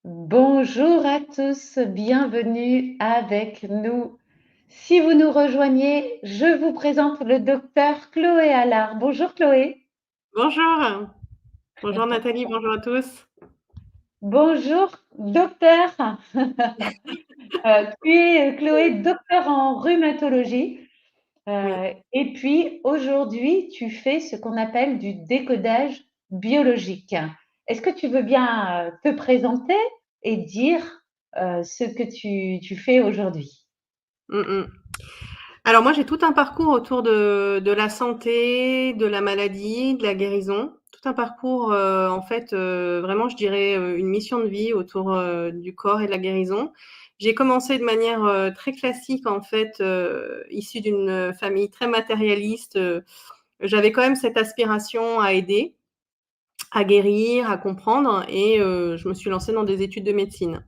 Bonjour à tous, bienvenue avec nous. Si vous nous rejoignez, je vous présente le docteur Chloé Allard. Bonjour Chloé. Bonjour, bonjour Nathalie, bonjour à tous. Bonjour docteur. Tu es Chloé, docteur en rhumatologie. Oui. Et puis aujourd'hui, tu fais ce qu'on appelle du décodage biologique. Est-ce que tu veux bien te présenter et dire ce que tu fais aujourd'hui? Mm, mm. Alors moi j'ai tout un parcours autour de la santé, de la maladie, de la guérison. Tout un parcours en fait vraiment je dirais une mission de vie autour du corps et de la guérison. J'ai commencé de manière très classique en fait, issue d'une famille très matérialiste. J'avais quand même cette aspiration à aider, à guérir, à comprendre et je me suis lancée dans des études de médecine.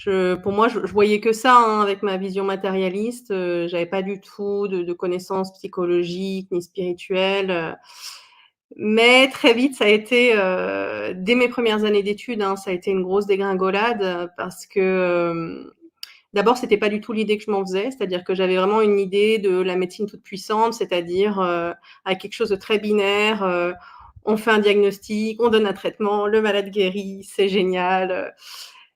Pour moi, je voyais que ça, hein, avec ma vision matérialiste. J'avais pas du tout de connaissances psychologiques ni spirituelles. Mais très vite, ça a été, dès mes premières années d'études, hein, ça a été une grosse dégringolade parce que, d'abord, c'était pas du tout l'idée que je m'en faisais. C'est-à-dire que j'avais vraiment une idée de la médecine toute puissante, c'est-à-dire avec quelque chose de très binaire. On fait un diagnostic, on donne un traitement, le malade guérit, c'est génial.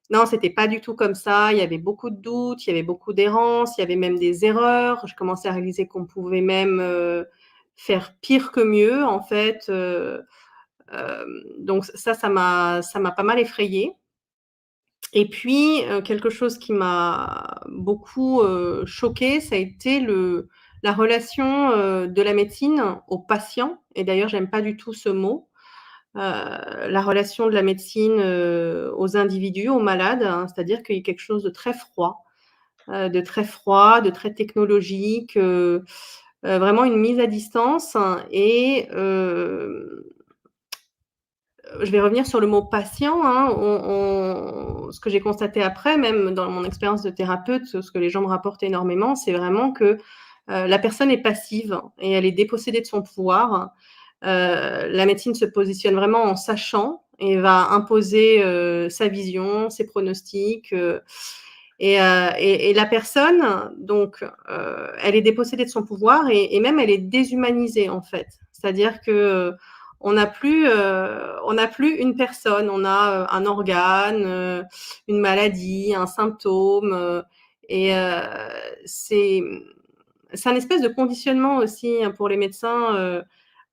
Non, c'était pas du tout comme ça. Il y avait beaucoup de doutes, il y avait beaucoup d'errances, il y avait même des erreurs. Je commençais à réaliser qu'on pouvait même faire pire que mieux, en fait. Donc ça m'a pas mal effrayée. Et puis, quelque chose qui m'a beaucoup choquée, ça a été la relation de la médecine aux patients. Et d'ailleurs, j'aime pas du tout ce mot. La relation de la médecine aux individus, aux malades, hein, c'est-à-dire qu'il y a quelque chose de très technologique, vraiment une mise à distance. Et je vais revenir sur le mot patient, hein. Ce que j'ai constaté après, même dans mon expérience de thérapeute, ce que les gens me rapportent énormément, c'est vraiment que la personne est passive et elle est dépossédée de son pouvoir. La médecine se positionne vraiment en sachant et va imposer sa vision, ses pronostics. Et la personne, donc, elle est dépossédée de son pouvoir et même elle est déshumanisée en fait. C'est-à-dire que on n'a plus une personne, on a un organe, une maladie, un symptôme, et c'est c'est un espèce de conditionnement aussi hein, pour les médecins.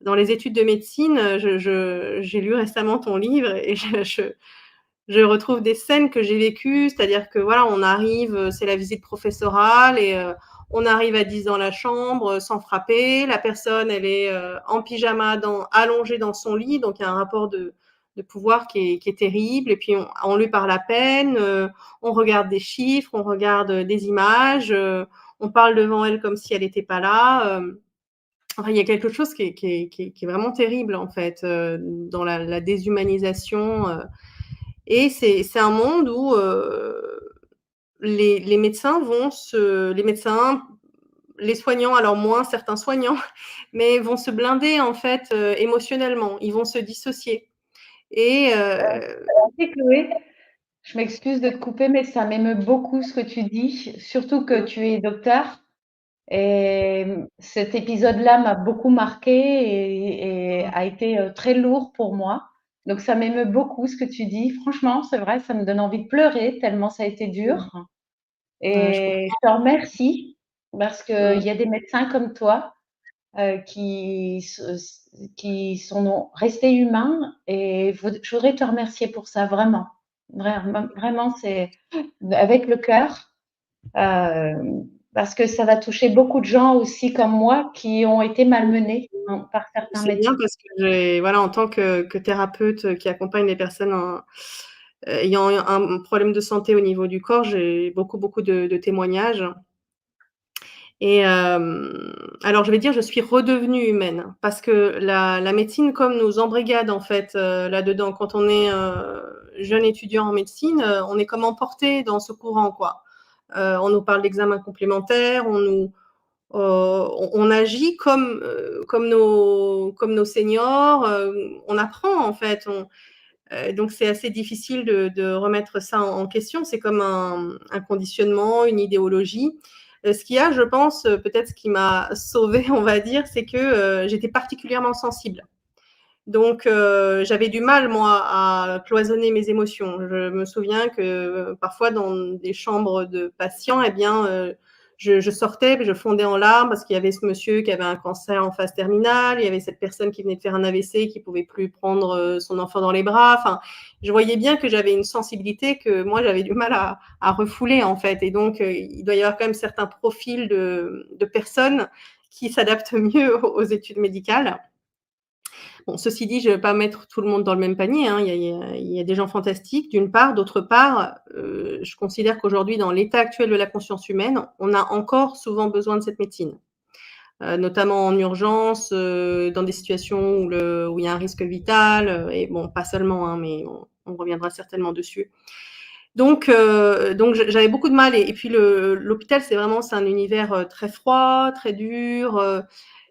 Dans les études de médecine, j'ai lu récemment ton livre et je retrouve des scènes que j'ai vécues, c'est-à-dire que voilà, on arrive, c'est la visite professorale et on arrive à 10 dans la chambre sans frapper. La personne, elle est en pyjama, allongée dans son lit, donc il y a un rapport de pouvoir qui est terrible. Et puis on lui parle à peine, on regarde des chiffres, on regarde des images, on parle devant elle comme si elle n'était pas là. Enfin, il y a quelque chose qui est vraiment terrible en fait dans la déshumanisation. Et c'est un monde où les médecins les médecins, les soignants, alors moins certains soignants, mais vont se blinder en fait émotionnellement. Ils vont se dissocier. Et Tu sais, Chloé, je m'excuse de te couper, mais ça m'émeut beaucoup ce que tu dis, surtout que tu es docteur. Et cet épisode-là m'a beaucoup marqué et a été très lourd pour moi. Donc ça m'émeut beaucoup ce que tu dis. Franchement, c'est vrai, ça me donne envie de pleurer tellement ça a été dur. ouais, je Et je comprends. te remercie parce qu'il Mm. y a des médecins comme toi qui sont restés humains et je voudrais te remercier pour ça, vraiment. Vraiment, vraiment, c'est avec le cœur. Parce que ça va toucher beaucoup de gens aussi comme moi qui ont été malmenés par certains C'est bien médecins. parce que voilà, en tant que thérapeute qui accompagne les personnes ayant un problème de santé au niveau du corps, j'ai beaucoup de témoignages. Et alors je vais dire, je suis redevenue humaine parce que la médecine comme nous embrigade en fait là-dedans. Quand on est jeune étudiant en médecine, on est comme emporté dans ce courant quoi. On nous parle d'examens complémentaires, on agit comme nos seniors, on apprend en fait. Donc c'est assez difficile de remettre ça en question. C'est comme un conditionnement, une idéologie. Ce qu'il y a, je pense, peut-être ce qui m'a sauvée, on va dire, c'est que j'étais particulièrement sensible. Donc, j'avais du mal, moi, à cloisonner mes émotions. Je me souviens que parfois, dans des chambres de patients, eh bien, je sortais, je fondais en larmes parce qu'il y avait ce monsieur qui avait un cancer en phase terminale, il y avait cette personne qui venait de faire un AVC qui pouvait plus prendre son enfant dans les bras. Enfin, je voyais bien que j'avais une sensibilité que moi, j'avais du mal à refouler, en fait. Et donc, il doit y avoir quand même certains profils de personnes qui s'adaptent mieux aux études médicales. Bon, ceci dit, je ne vais pas mettre tout le monde dans le même panier, hein. Il y a des gens fantastiques, d'une part. D'autre part, je considère qu'aujourd'hui, dans l'état actuel de la conscience humaine, on a encore souvent besoin de cette médecine, notamment en urgence, dans des situations où il y a un risque vital, et bon, pas seulement, hein, mais on reviendra certainement dessus. Donc j'avais beaucoup de mal. Et puis l'hôpital, c'est un univers très froid, très dur.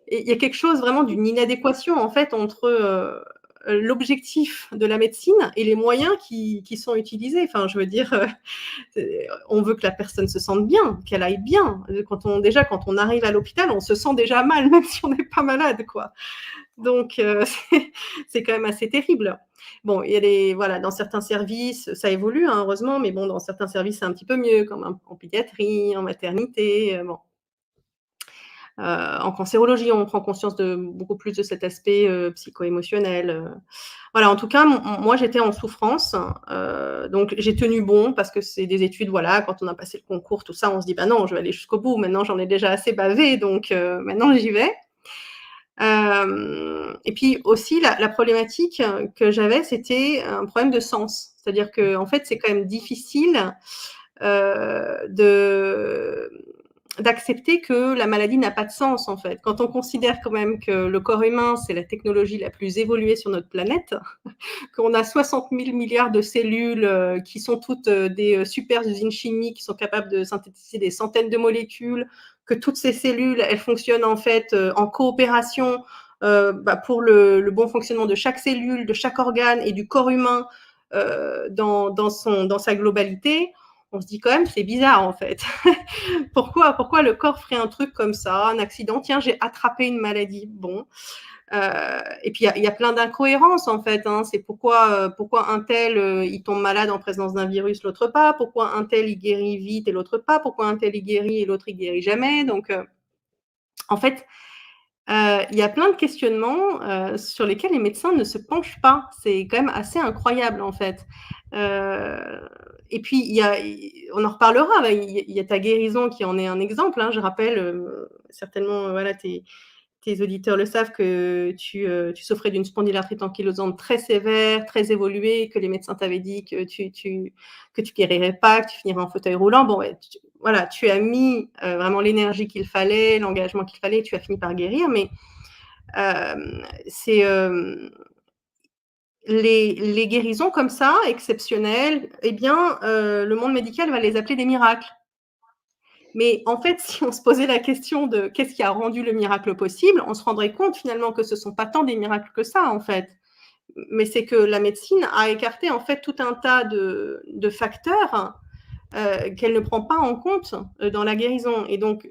Et il y a quelque chose vraiment d'une inadéquation en fait entre l'objectif de la médecine et les moyens qui sont utilisés. Enfin, je veux dire, on veut que la personne se sente bien, qu'elle aille bien. Quand on arrive à l'hôpital, on se sent déjà mal, même si on n'est pas malade, quoi. Donc, c'est quand même assez terrible. Bon, il y a voilà, dans certains services, ça évolue, hein, heureusement, mais bon, dans certains services, c'est un petit peu mieux, comme en pédiatrie, en maternité, bon. En cancérologie, on prend conscience de beaucoup plus de cet aspect psycho-émotionnel. Voilà, en tout cas, moi, j'étais en souffrance. Donc, j'ai tenu bon parce que c'est des études, voilà, quand on a passé le concours, tout ça, on se dit, bah non, je vais aller jusqu'au bout. Maintenant, j'en ai déjà assez bavé, donc maintenant, j'y vais. Et puis aussi, la problématique que j'avais, c'était un problème de sens. C'est-à-dire que, en fait, c'est quand même difficile d'accepter que la maladie n'a pas de sens, en fait. Quand on considère quand même que le corps humain, c'est la technologie la plus évoluée sur notre planète, qu'on a 60 000 milliards de cellules qui sont toutes des super usines chimiques qui sont capables de synthétiser des centaines de molécules, que toutes ces cellules, elles fonctionnent en fait en coopération pour le bon fonctionnement de chaque cellule, de chaque organe et du corps humain dans sa globalité. On se dit quand même, c'est bizarre en fait. Pourquoi le corps ferait un truc comme ça, un accident? Tiens, j'ai attrapé une maladie. Bon. Et puis il y a plein d'incohérences en fait. Hein. C'est pourquoi un tel il tombe malade en présence d'un virus, l'autre pas. Pourquoi un tel il guérit vite et l'autre pas. Pourquoi un tel il guérit et l'autre il guérit jamais. Donc en fait, il y a plein de questionnements sur lesquels les médecins ne se penchent pas. C'est quand même assez incroyable en fait. Et puis, on en reparlera, il y a ta guérison qui en est un exemple. Hein. Je rappelle, certainement, voilà, tes auditeurs le savent, que tu souffrais d'une spondylarthrite ankylosante très sévère, très évoluée, que les médecins t'avaient dit que tu guérirais pas, que tu finirais en fauteuil roulant. Bon, voilà, tu as mis vraiment l'énergie qu'il fallait, l'engagement qu'il fallait, tu as fini par guérir, mais c'est les guérisons comme ça, exceptionnelles, eh bien, le monde médical va les appeler des miracles. Mais en fait, si on se posait la question de qu'est-ce qui a rendu le miracle possible, on se rendrait compte finalement que ce ne sont pas tant des miracles que ça, en fait. Mais c'est que la médecine a écarté en fait tout un tas de facteurs qu'elle ne prend pas en compte dans la guérison. Et donc,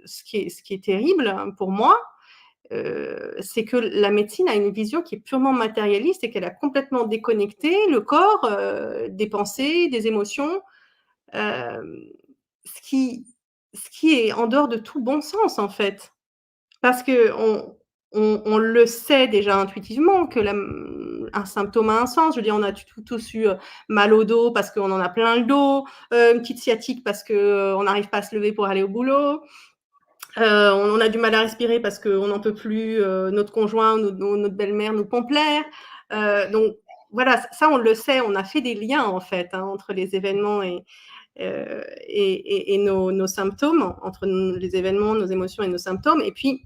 ce qui est terrible pour moi, c'est que la médecine a une vision qui est purement matérialiste et qu'elle a complètement déconnecté le corps des pensées, des émotions, euh, ce, qui, ce qui est en dehors de tout bon sens en fait. Parce qu'on le sait déjà intuitivement que un symptôme a un sens. Je veux dire, on a tous eu mal au dos parce qu'on en a plein le dos, une petite sciatique parce qu'on n'arrive pas à se lever pour aller au boulot. On a du mal à respirer parce qu'on n'en peut plus, notre conjoint ou notre belle-mère nous pompe l'air. Donc voilà, ça on le sait, on a fait des liens en fait hein, entre les événements et nos symptômes, entre les événements, nos émotions et nos symptômes. Et puis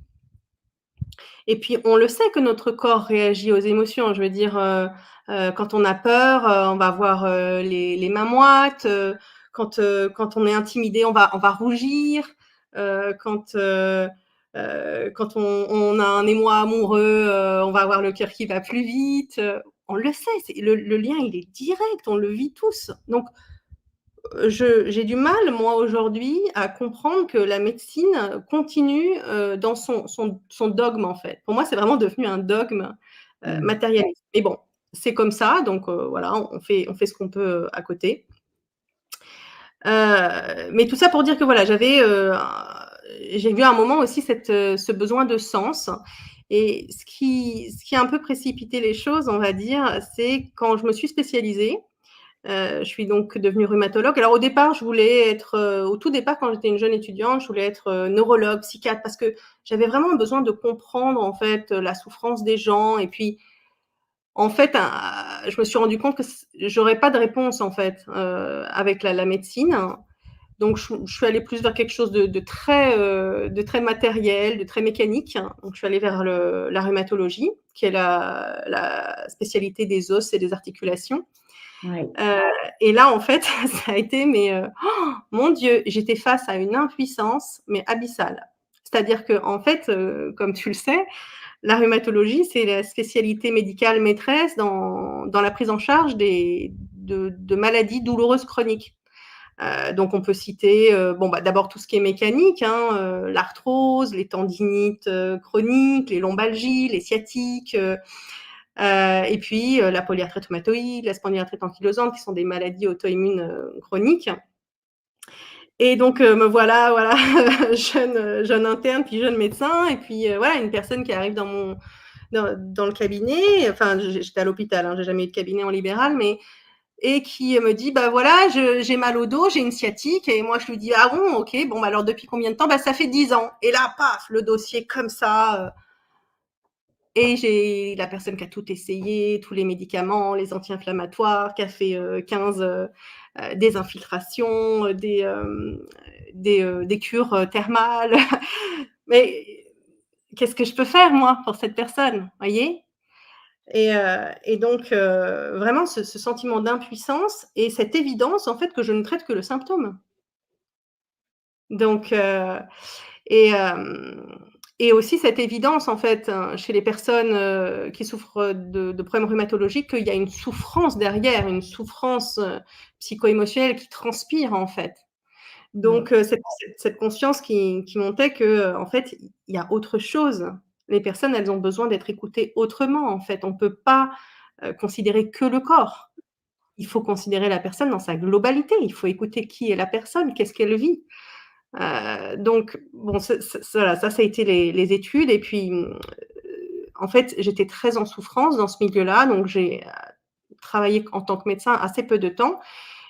on le sait que notre corps réagit aux émotions. Je veux dire, quand on a peur, on va avoir les mains moites. Quand on est intimidé, on va rougir. Quand on a un émoi amoureux, on va avoir le cœur qui va plus vite. on le sait, le lien, il est direct, on le vit tous. Donc, j'ai du mal, moi, aujourd'hui, à comprendre que la médecine continue dans son dogme, en fait. Pour moi, c'est vraiment devenu un dogme matérialiste. Mais bon, c'est comme ça, donc voilà, on fait ce qu'on peut à côté. Mais tout ça pour dire que voilà, j'ai vu à un moment aussi ce besoin de sens. Et ce qui a un peu précipité les choses, on va dire, c'est quand je me suis spécialisée. Je suis donc devenue rhumatologue. Alors au départ, je voulais être, au tout départ, quand j'étais une jeune étudiante, je voulais être neurologue, psychiatre, parce que j'avais vraiment besoin de comprendre en fait la souffrance des gens. Et puis, en fait, je me suis rendu compte que j'aurais pas de réponse en fait avec la médecine. Donc, je suis allée plus vers quelque chose de très matériel, de très mécanique. Donc, je suis allée vers la rhumatologie, qui est la spécialité des os et des articulations. Oui. Et là, en fait, ça a été, mais mon Dieu, j'étais face à une impuissance, mais abyssale. C'est-à-dire que, en fait, comme tu le sais, la rhumatologie, c'est la spécialité médicale maîtresse dans la prise en charge de maladies douloureuses chroniques. Donc, on peut citer, d'abord tout ce qui est mécanique, hein, l'arthrose, les tendinites chroniques, les lombalgies, les sciatiques. Et puis la polyarthrite rhumatoïde, la spondylarthrite ankylosante, qui sont des maladies auto-immunes chroniques. Et donc me voilà jeune interne, puis jeune médecin, et puis voilà, une personne qui arrive dans le cabinet. Enfin, j'étais à l'hôpital, hein, j'ai jamais eu de cabinet en libéral, mais et qui me dit bah voilà, j'ai mal au dos, j'ai une sciatique. Et moi je lui dis ah bon, ok, bon bah alors depuis combien de temps? Bah ça fait 10 ans. Et là paf, le dossier comme ça. Et j'ai la personne qui a tout essayé, tous les médicaments, les anti-inflammatoires, qui a fait 15 des infiltrations, des cures thermales. Mais qu'est-ce que je peux faire, moi, pour cette personne, voyez? Et donc, vraiment, ce sentiment d'impuissance et cette évidence, en fait, que je ne traite que le symptôme. Donc, et, et aussi cette évidence, en fait, chez les personnes qui souffrent de problèmes rhumatologiques, qu'il y a une souffrance derrière, une souffrance psycho-émotionnelle qui transpire, en fait. Donc, cette conscience qui montait que, en fait, il y a autre chose. Les personnes, elles ont besoin d'être écoutées autrement, en fait. On ne peut pas considérer que le corps. Il faut considérer la personne dans sa globalité. Il faut écouter qui est la personne, qu'est-ce qu'elle vit. Donc, bon, voilà, ça a été les études. Et puis, en fait, j'étais très en souffrance dans ce milieu-là. Donc, j'ai travaillé en tant que médecin assez peu de temps.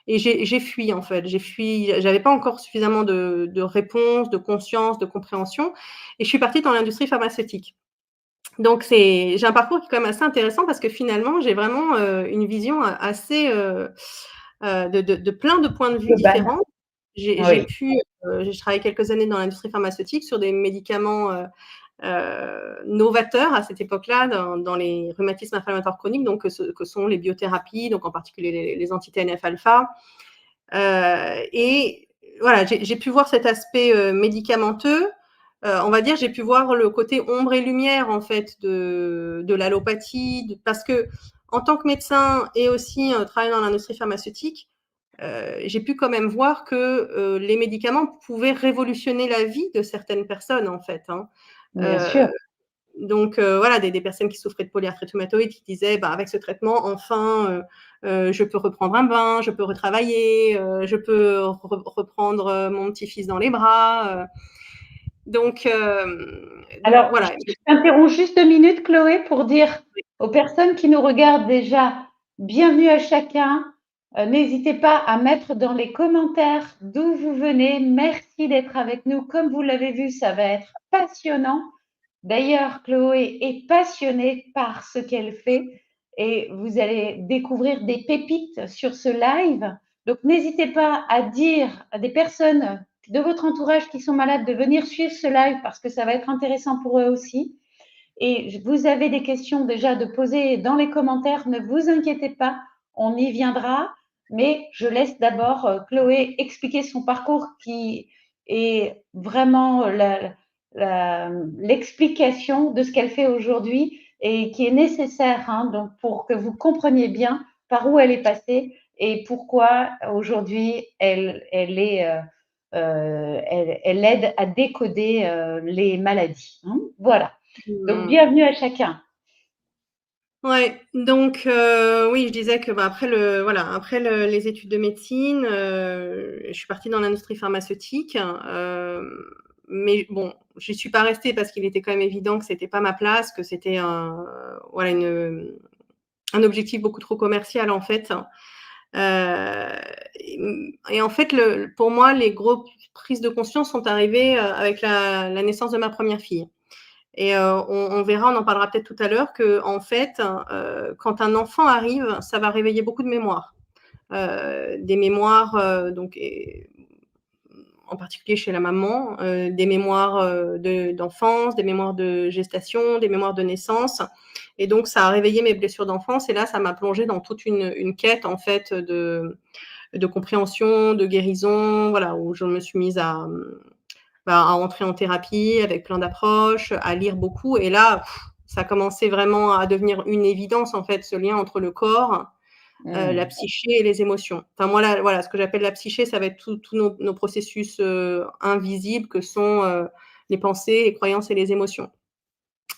Et j'ai fui, en fait. J'ai fui. J'avais pas encore suffisamment de réponses, de conscience, de compréhension. Et je suis partie dans l'industrie pharmaceutique. Donc, j'ai un parcours qui est quand même assez intéressant parce que finalement, j'ai vraiment une vision assez de plein de points de vue Global. différents. Oui. J'ai travaillé quelques années dans l'industrie pharmaceutique sur des médicaments novateurs à cette époque-là dans les rhumatismes inflammatoires chroniques, donc que sont les biothérapies, donc en particulier les anti-TNF-alpha. Et voilà, j'ai pu voir cet aspect médicamenteux. On va dire, j'ai pu voir le côté ombre et lumière en fait de l'allopathie, parce que en tant que médecin et aussi travaillant dans l'industrie pharmaceutique, j'ai pu quand même voir que les médicaments pouvaient révolutionner la vie de certaines personnes en fait. Hein. Bien sûr. Euh, donc voilà, des personnes qui souffraient de polyarthrite rhumatoïde qui disaient bah, avec ce traitement, enfin, je peux reprendre un bain, je peux retravailler, je peux reprendre mon petit-fils dans les bras. Donc, Alors, voilà. je t'interromps juste 2 minutes, Chloé, pour dire aux personnes qui nous regardent déjà, bienvenue à chacun. N'hésitez pas à mettre dans les commentaires d'où vous venez. Merci d'être avec nous. Comme vous l'avez vu, ça va être passionnant. D'ailleurs, Chloé est passionnée par ce qu'elle fait et vous allez découvrir des pépites sur ce live. Donc, n'hésitez pas à dire à des personnes de votre entourage qui sont malades de venir suivre ce live parce que ça va être intéressant pour eux aussi. Et vous avez des questions déjà de poser dans les commentaires, ne vous inquiétez pas, on y viendra. Mais je laisse d'abord Chloé expliquer son parcours qui est vraiment l'explication de ce qu'elle fait aujourd'hui et qui est nécessaire, hein, donc pour que vous compreniez bien par où elle est passée et pourquoi aujourd'hui elle aide à décoder les maladies, hein. Voilà. Donc Mmh. bienvenue à chacun. Ouais, donc oui, je disais que, bah, après les études de médecine, je suis partie dans l'industrie pharmaceutique, mais bon, j'y suis pas restée parce qu'il était quand même évident que c'était pas ma place, que c'était un objectif beaucoup trop commercial, en fait. Et en fait, pour moi, les grosses prises de conscience sont arrivées, avec la naissance de ma première fille. Et on verra, on en parlera peut-être tout à l'heure, que en fait, quand un enfant arrive, ça va réveiller beaucoup de mémoires. Des mémoires, en particulier chez la maman, des mémoires d'enfance, des mémoires de gestation, des mémoires de naissance. Et donc, ça a réveillé mes blessures d'enfance. Et là, ça m'a plongée dans toute une quête, en fait, de compréhension, de guérison, voilà, où je me suis mise à entrer en thérapie avec plein d'approches, à lire beaucoup. Et là, ça a commencé vraiment à devenir une évidence, en fait, ce lien entre le corps, la Mmh. psyché et les émotions. Enfin, moi, là, voilà, ce que j'appelle la psyché, ça va être tous nos processus invisibles que sont les pensées, les croyances et les émotions.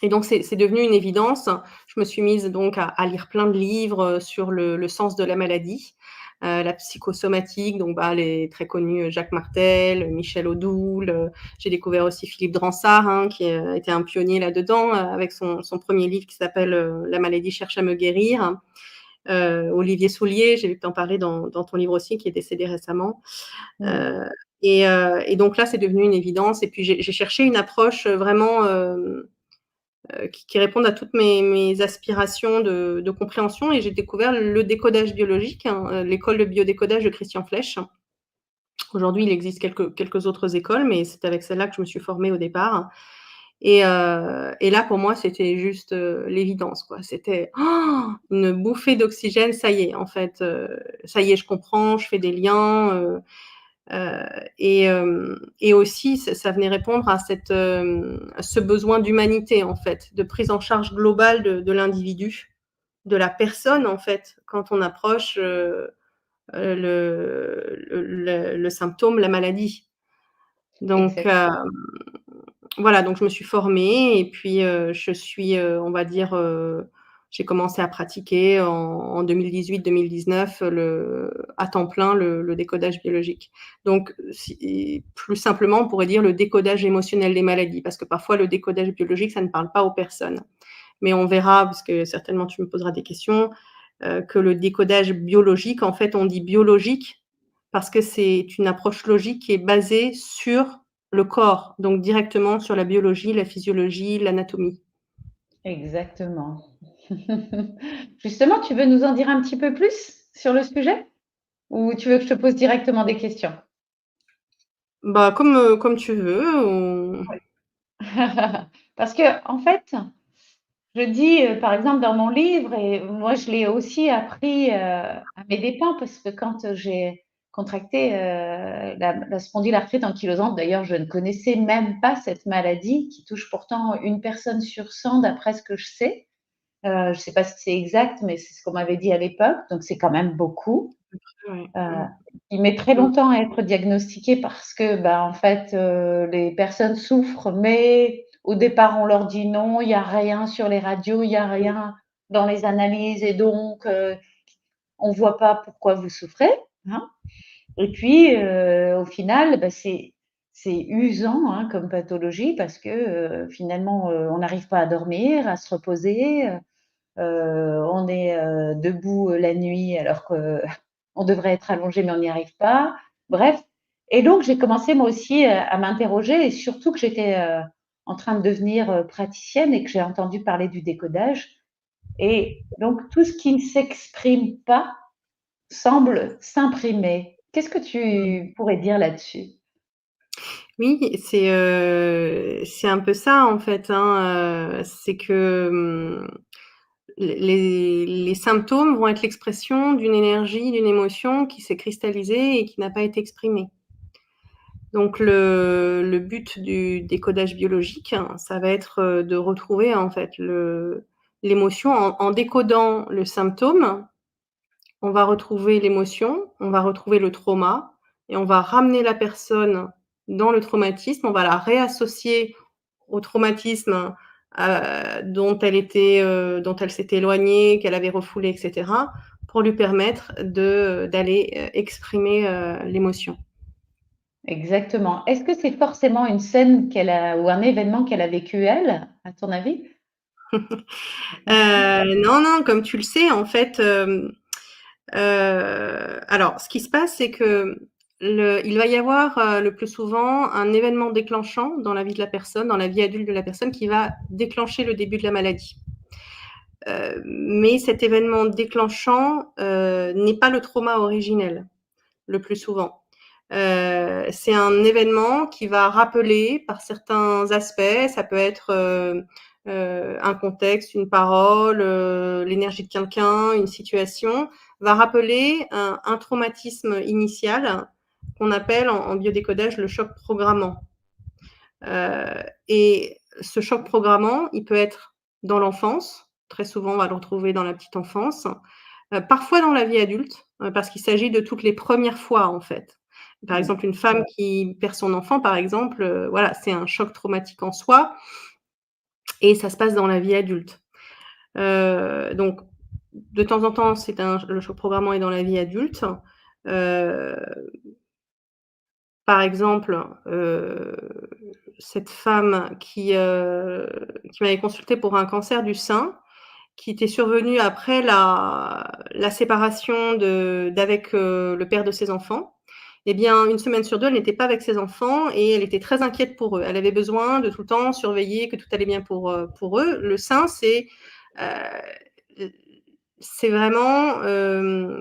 Et donc, c'est devenu une évidence. Je me suis mise donc à lire plein de livres sur le sens de la maladie, la psychosomatique, donc bah, les très connus Jacques Martel, Michel Odoul. J'ai découvert aussi Philippe Dransart, hein, qui a été un pionnier là-dedans, avec son premier livre qui s'appelle La maladie cherche à me guérir. Olivier Soulier, j'ai vu que tu en parlais dans ton livre aussi, qui est décédé récemment. Mmh. Euh, et donc là, c'est devenu une évidence. Et puis, j'ai cherché une approche vraiment qui répondent à toutes mes aspirations de compréhension. Et j'ai découvert le décodage biologique, hein, l'école de biodécodage de Christian Flech. Aujourd'hui, il existe quelques autres écoles, mais c'est avec celle-là que je me suis formée au départ. Et là, pour moi, c'était juste l'évidence, quoi. C'était une bouffée d'oxygène. Ça y est, en fait, ça y est, je comprends, je fais des liens. Et aussi, ça venait répondre à ce besoin d'humanité, en fait, de prise en charge globale de l'individu, de la personne, en fait, quand on approche le symptôme, la maladie. Donc, Exact. voilà, donc je me suis formée et puis je suis, on va dire, j'ai commencé à pratiquer en 2018-2019 à temps plein le décodage biologique. Donc, plus simplement, on pourrait dire le décodage émotionnel des maladies, parce que parfois le décodage biologique, ça ne parle pas aux personnes. Mais on verra, parce que certainement tu me poseras des questions, que le décodage biologique, en fait, on dit biologique parce que c'est une approche logique qui est basée sur le corps, donc directement sur la biologie, la physiologie, l'anatomie. Exactement. Justement, tu veux nous en dire un petit peu plus sur le sujet? Ou tu veux que je te pose directement des questions? Bah, comme tu veux. Parce que, en fait, je dis, par exemple, dans mon livre, et moi je l'ai aussi appris à mes dépens, parce que quand j'ai contracté la spondylarthrite ankylosante, d'ailleurs, je ne connaissais même pas cette maladie qui touche pourtant une personne sur 100 d'après ce que je sais. Je ne sais pas si c'est exact, mais c'est ce qu'on m'avait dit à l'époque, donc c'est quand même beaucoup. Ouais. Euh, il met très Mmh. longtemps à être diagnostiqué parce que, bah, en fait, les personnes souffrent, mais au départ, on leur dit non, il n'y a rien sur les radios, il n'y a rien dans les analyses, et donc, on ne voit pas pourquoi vous souffrez, hein. Et puis, au final, bah, c'est usant, hein, comme pathologie, parce que finalement, on n'arrive pas à dormir, à se reposer. On est debout la nuit alors qu'on devrait être allongé, mais on n'y arrive pas. Bref. Et donc, j'ai commencé moi aussi à m'interroger, et surtout que j'étais en train de devenir praticienne et que j'ai entendu parler du décodage. Et donc, tout ce qui ne s'exprime pas semble s'imprimer. Qu'est-ce que tu pourrais dire là-dessus? Oui, c'est un peu ça, en fait, hein, c'est que, les symptômes vont être l'expression d'une énergie, d'une émotion qui s'est cristallisée et qui n'a pas été exprimée. Donc le but du décodage biologique, hein, ça va être, de retrouver, en fait, l'émotion en décodant le symptôme. On va retrouver l'émotion, on va retrouver le trauma et on va ramener la personne dans le traumatisme. On va la réassocier au traumatisme, dont elle s'était éloignée, qu'elle avait refoulé, et cetera, pour lui permettre d'aller exprimer l'émotion. Exactement. Est-ce que c'est forcément une scène qu'elle a ou un événement qu'elle a vécu elle, à ton avis? Non, non, comme tu le sais, en fait, alors ce qui se passe, c'est que il va y avoir, le plus souvent un événement déclenchant dans la vie de la personne, dans la vie adulte de la personne qui va déclencher le début de la maladie. Mais cet événement déclenchant, n'est pas le trauma originel, le plus souvent. C'est un événement qui va rappeler par certains aspects, ça peut être un contexte, une parole, l'énergie de quelqu'un, une situation, va rappeler un traumatisme initial qu'on appelle en biodécodage le choc programmant. Et ce choc programmant, il peut être dans l'enfance, très souvent on va le retrouver dans la petite enfance, parfois dans la vie adulte, parce qu'il s'agit de toutes les premières fois en fait. Par Mmh. exemple, une femme qui perd son enfant, par exemple, voilà, c'est un choc traumatique en soi et ça se passe dans la vie adulte. Donc de temps en temps, le choc programmant est dans la vie adulte. Heu, Par exemple, cette femme qui m'avait consultée pour un cancer du sein, qui était survenu après la séparation d'avec, le père de ses enfants. Eh bien, 1 semaine sur 2, elle n'était pas avec ses enfants et elle était très inquiète pour eux. Elle avait besoin de tout le temps surveiller que tout allait bien pour eux. Le sein, heu, c'est vraiment,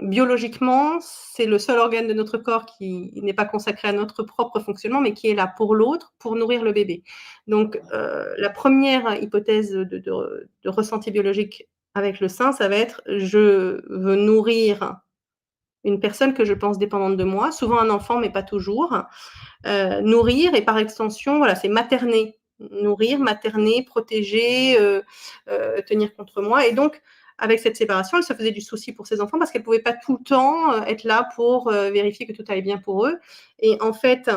biologiquement, c'est le seul organe de notre corps qui n'est pas consacré à notre propre fonctionnement, mais qui est là pour l'autre, pour nourrir le bébé. Donc, la première hypothèse de ressenti biologique avec le sein, ça va être: «Je veux nourrir une personne que je pense dépendante de moi», souvent un enfant, mais pas toujours. Nourrir et par extension, voilà, c'est materner. Nourrir, materner, protéger, tenir contre moi et donc avec cette séparation, elle se faisait du souci pour ses enfants parce qu'elle ne pouvait pas tout le temps, être là pour, vérifier que tout allait bien pour eux et en fait,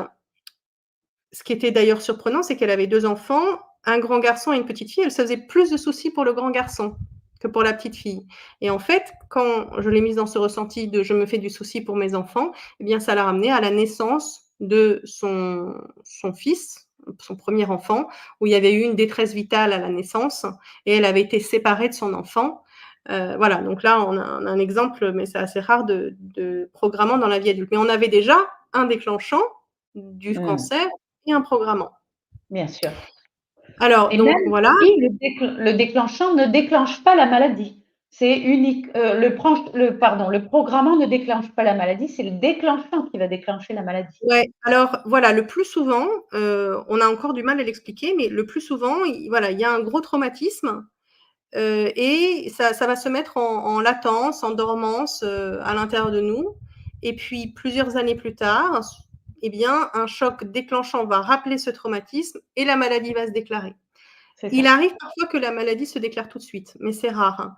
ce qui était d'ailleurs surprenant, c'est qu'elle avait 2 enfants, un grand garçon et une petite fille. Elle se faisait plus de soucis pour le grand garçon que pour la petite fille et en fait, quand je l'ai mise dans ce ressenti de: «Je me fais du souci pour mes enfants», eh bien, ça l'a ramenée à la naissance de son fils, son premier enfant, où il y avait eu une détresse vitale à la naissance et elle avait été séparée de son enfant. Voilà, donc là, on a un exemple, mais c'est assez rare de programmant dans la vie adulte. Mais on avait déjà un déclenchant du Mmh. cancer et un programmant. Bien sûr. Alors Et donc même voilà, si le déclenchant ne déclenche pas la maladie. C'est unique, le programmant ne déclenche pas la maladie, c'est le déclenchant qui va déclencher la maladie. ouais, alors voilà, le plus souvent, on a encore du mal à l'expliquer, mais le plus souvent, voilà, il y a un gros traumatisme, et ça va se mettre en latence, en dormance, à l'intérieur de nous et puis plusieurs années plus tard, eh bien, un choc déclenchant va rappeler ce traumatisme et la maladie va se déclarer. C'est Il ça. arrive parfois que la maladie se déclare tout de suite, mais c'est rare, hein.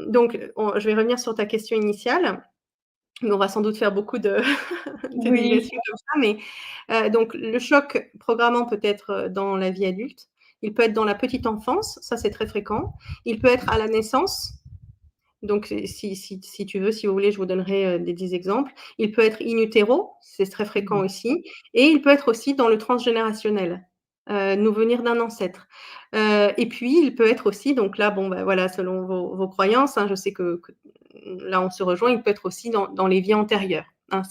Donc je vais revenir sur ta question initiale, mais on va sans doute faire beaucoup de de Oui, digressions comme ça, mais donc le choc programmant peut être, dans la vie adulte. Il peut être dans la petite enfance, ça c'est très fréquent. Il peut être à la naissance, donc si tu veux, si vous voulez, je vous donnerai, des exemples. Il peut être in utero, c'est très fréquent mmh, aussi et il peut être aussi dans le transgénérationnel, nous venir d'un ancêtre. Et puis il peut être aussi donc là, bon, bah, voilà, selon vos croyances, hein, je sais que là on se rejoint, il peut être aussi dans les vies antérieures, hein.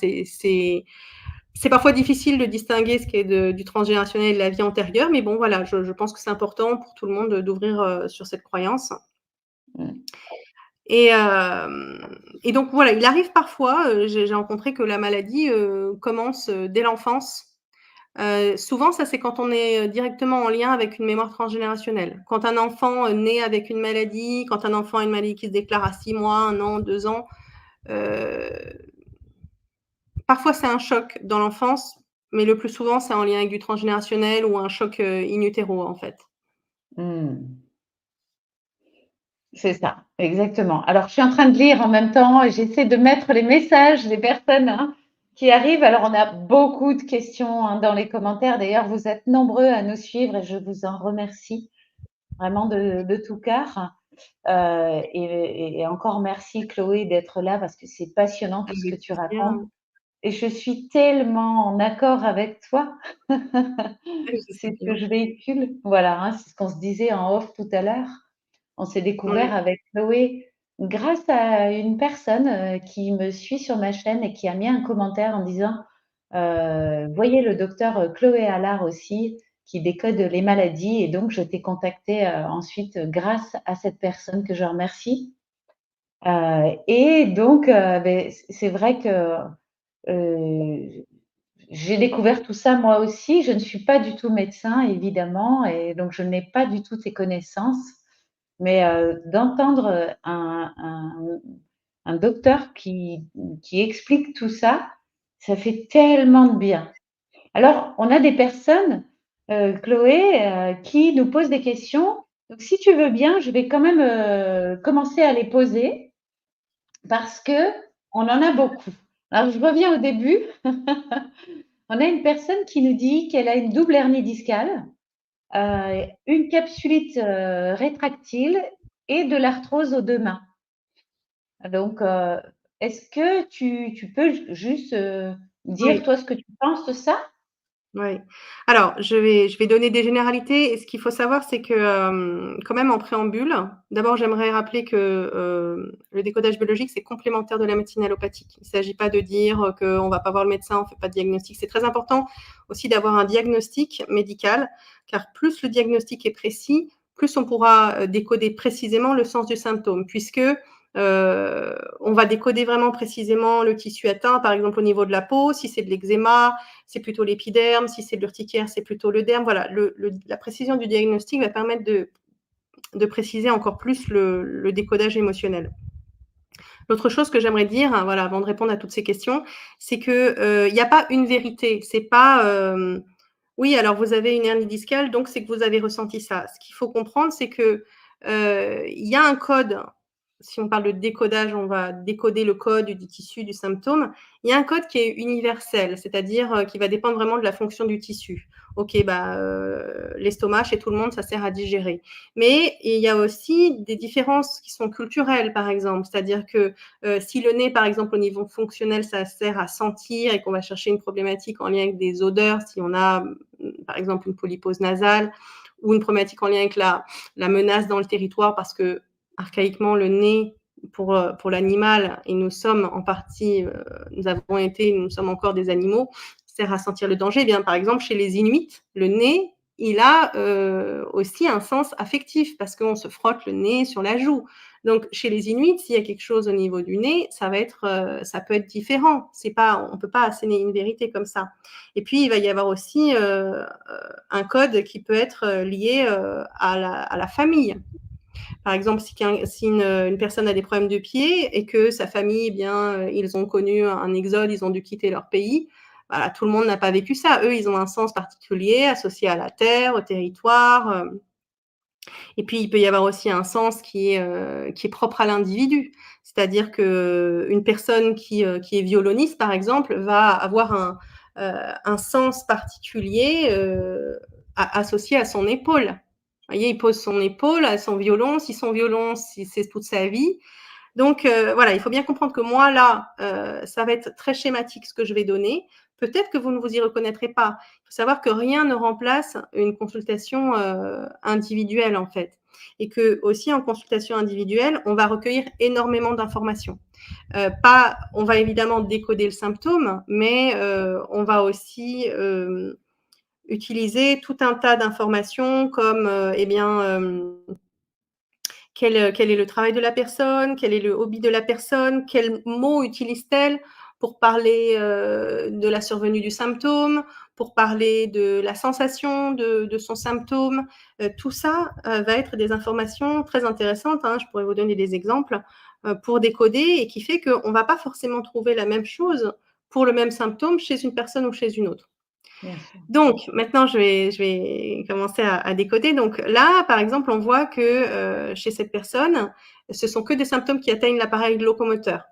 C'est parfois difficile de distinguer ce qui est du transgénérationnel et de la vie antérieure, mais bon voilà, je pense que c'est important pour tout le monde d'ouvrir, sur cette croyance. mmh, Et et donc voilà, il arrive parfois, j'ai rencontré que la maladie, commence, dès l'enfance. Souvent ça, c'est quand on est, directement en lien avec une mémoire transgénérationnelle. Quand un enfant, naît avec une maladie, quand un enfant a une maladie qui se déclare à 6 mois, 1 an, 2 ans, heu, parfois c'est un choc dans l'enfance, mais le plus souvent c'est en lien avec du transgénérationnel ou un choc, in utero en fait. mmh. C'est ça, exactement. Alors, je suis en train de lire en même temps et j'essaie de mettre les messages des personnes hein, qui arrivent. Alors, on a beaucoup de questions hein, dans les commentaires. D'ailleurs, vous êtes nombreux à nous suivre et je vous en remercie vraiment de tout cœur. Et encore merci Chloé d'être là parce que c'est passionnant tout ce que Avec tu racontes. plaisir. Et je suis tellement en accord avec toi. Je sais C'est ce bien. que je véhicule. Voilà, hein, c'est ce qu'on se disait en off tout à l'heure. On s'est découvert Ouais. avec Chloé grâce à une personne qui me suit sur ma chaîne et qui a mis un commentaire en disant voyez le docteur Chloé Allard aussi qui décode les maladies. Et donc, je t'ai contacté ensuite grâce à cette personne que je remercie. Et donc, ben, c'est vrai que j'ai découvert tout ça moi aussi. Je ne suis pas du tout médecin, évidemment, et donc je n'ai pas du tout tes connaissances. Mais d'entendre un docteur qui explique tout ça, ça fait tellement de bien. Alors, on a des personnes, Chloé, qui nous posent des questions. Donc, si tu veux bien, je vais quand même commencer à les poser parce que on en a beaucoup. Alors, je reviens au début. On a une personne qui nous dit qu'elle a une double hernie discale, une capsulite rétractile et de l'arthrose aux deux mains. Donc, est-ce que tu peux juste dire, Oui. toi, ce que tu penses de ça? Oui. Alors, je vais donner des généralités et ce qu'il faut savoir, c'est que, quand même en préambule, d'abord j'aimerais rappeler que, le décodage biologique, c'est complémentaire de la médecine allopathique. Il ne s'agit pas de dire, qu'on ne va pas voir le médecin, on ne fait pas de diagnostic. C'est très important aussi d'avoir un diagnostic médical, car plus le diagnostic est précis, plus on pourra, décoder précisément le sens du symptôme puisque, on va décoder vraiment précisément le tissu atteint, par exemple au niveau de la peau, si c'est de l'eczéma, c'est plutôt l'épiderme, si c'est de l'urticaire, c'est plutôt le derme. Voilà, la précision du diagnostic va permettre de préciser encore plus le décodage émotionnel. L'autre chose que j'aimerais dire, hein, voilà, avant de répondre à toutes ces questions, c'est que il n'y a pas une vérité. C'est pas oui, alors vous avez une hernie discale, donc c'est que vous avez ressenti ça. Ce qu'il faut comprendre, c'est que il y a un code. Si on parle de décodage, on va décoder le code du tissu, du symptôme. Il y a un code qui est universel, c'est-à-dire qui va dépendre vraiment de la fonction du tissu. Ok, bah, l'estomac, chez tout le monde, ça sert à digérer. Mais il y a aussi des différences qui sont culturelles, par exemple. C'est-à-dire que si le nez, par exemple, au niveau fonctionnel, ça sert à sentir et qu'on va chercher une problématique en lien avec des odeurs, si on a, par exemple, une polypose nasale ou une problématique en lien avec la menace dans le territoire, parce que archaïquement, le nez, pour l'animal, et nous sommes en partie, nous sommes encore des animaux, sert à sentir le danger. Eh bien, par exemple, chez les Inuits, le nez, il a aussi un sens affectif parce qu'on se frotte le nez sur la joue. Donc, chez les Inuits, s'il y a quelque chose au niveau du nez, ça peut être différent. On ne peut pas asséner une vérité comme ça. Et puis, il va y avoir aussi un code qui peut être lié à la famille. Par exemple, si une personne a des problèmes de pied et que sa famille, eh bien, ils ont connu un exode, ils ont dû quitter leur pays. Voilà, tout le monde n'a pas vécu ça. Eux, ils ont un sens particulier associé à la terre, au territoire. Et puis, il peut y avoir aussi un sens qui est propre à l'individu. C'est-à-dire qu'une personne qui est violoniste, par exemple, va avoir un sens particulier associé à son épaule. Vous voyez, il pose son épaule à son violon. Si son violon, si c'est toute sa vie. Donc, voilà, il faut bien comprendre que moi, là, ça va être très schématique ce que je vais donner. Peut-être que vous ne vous y reconnaîtrez pas. Il faut savoir que rien ne remplace une consultation individuelle, en fait. Et que aussi en consultation individuelle, on va recueillir énormément d'informations. On va évidemment décoder le symptôme, mais on va aussi utiliser tout un tas d'informations comme, eh bien, quel est le travail de la personne, quel est le hobby de la personne, quels mots utilise-t-elle pour parler de la survenue du symptôme, pour parler de la sensation de son symptôme. Tout ça va être des informations très intéressantes, hein, je pourrais vous donner des exemples, pour décoder et qui fait qu'on ne va pas forcément trouver la même chose pour le même symptôme chez une personne ou chez une autre. Bien sûr. Donc maintenant je vais commencer à décoder. Donc là, par exemple, on voit que, chez cette personne, ce sont que des symptômes qui atteignent l'appareil locomoteur.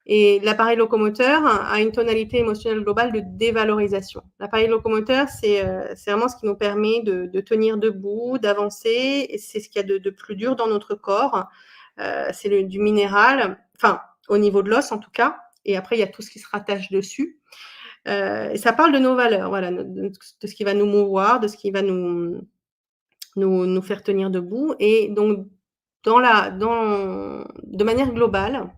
Et l'appareil locomoteur a une tonalité émotionnelle globale de dévalorisation. L'appareil locomoteur, c'est vraiment ce qui nous permet de tenir debout, d'avancer, et c'est ce qu'il y a de plus dur dans notre corps. C'est du minéral, enfin, au niveau de l'os en tout cas, et après, il y a tout ce qui se rattache dessus. Et ça parle de nos valeurs, voilà, de ce qui va nous mouvoir, de ce qui va nous faire tenir debout. Et donc, de manière globale,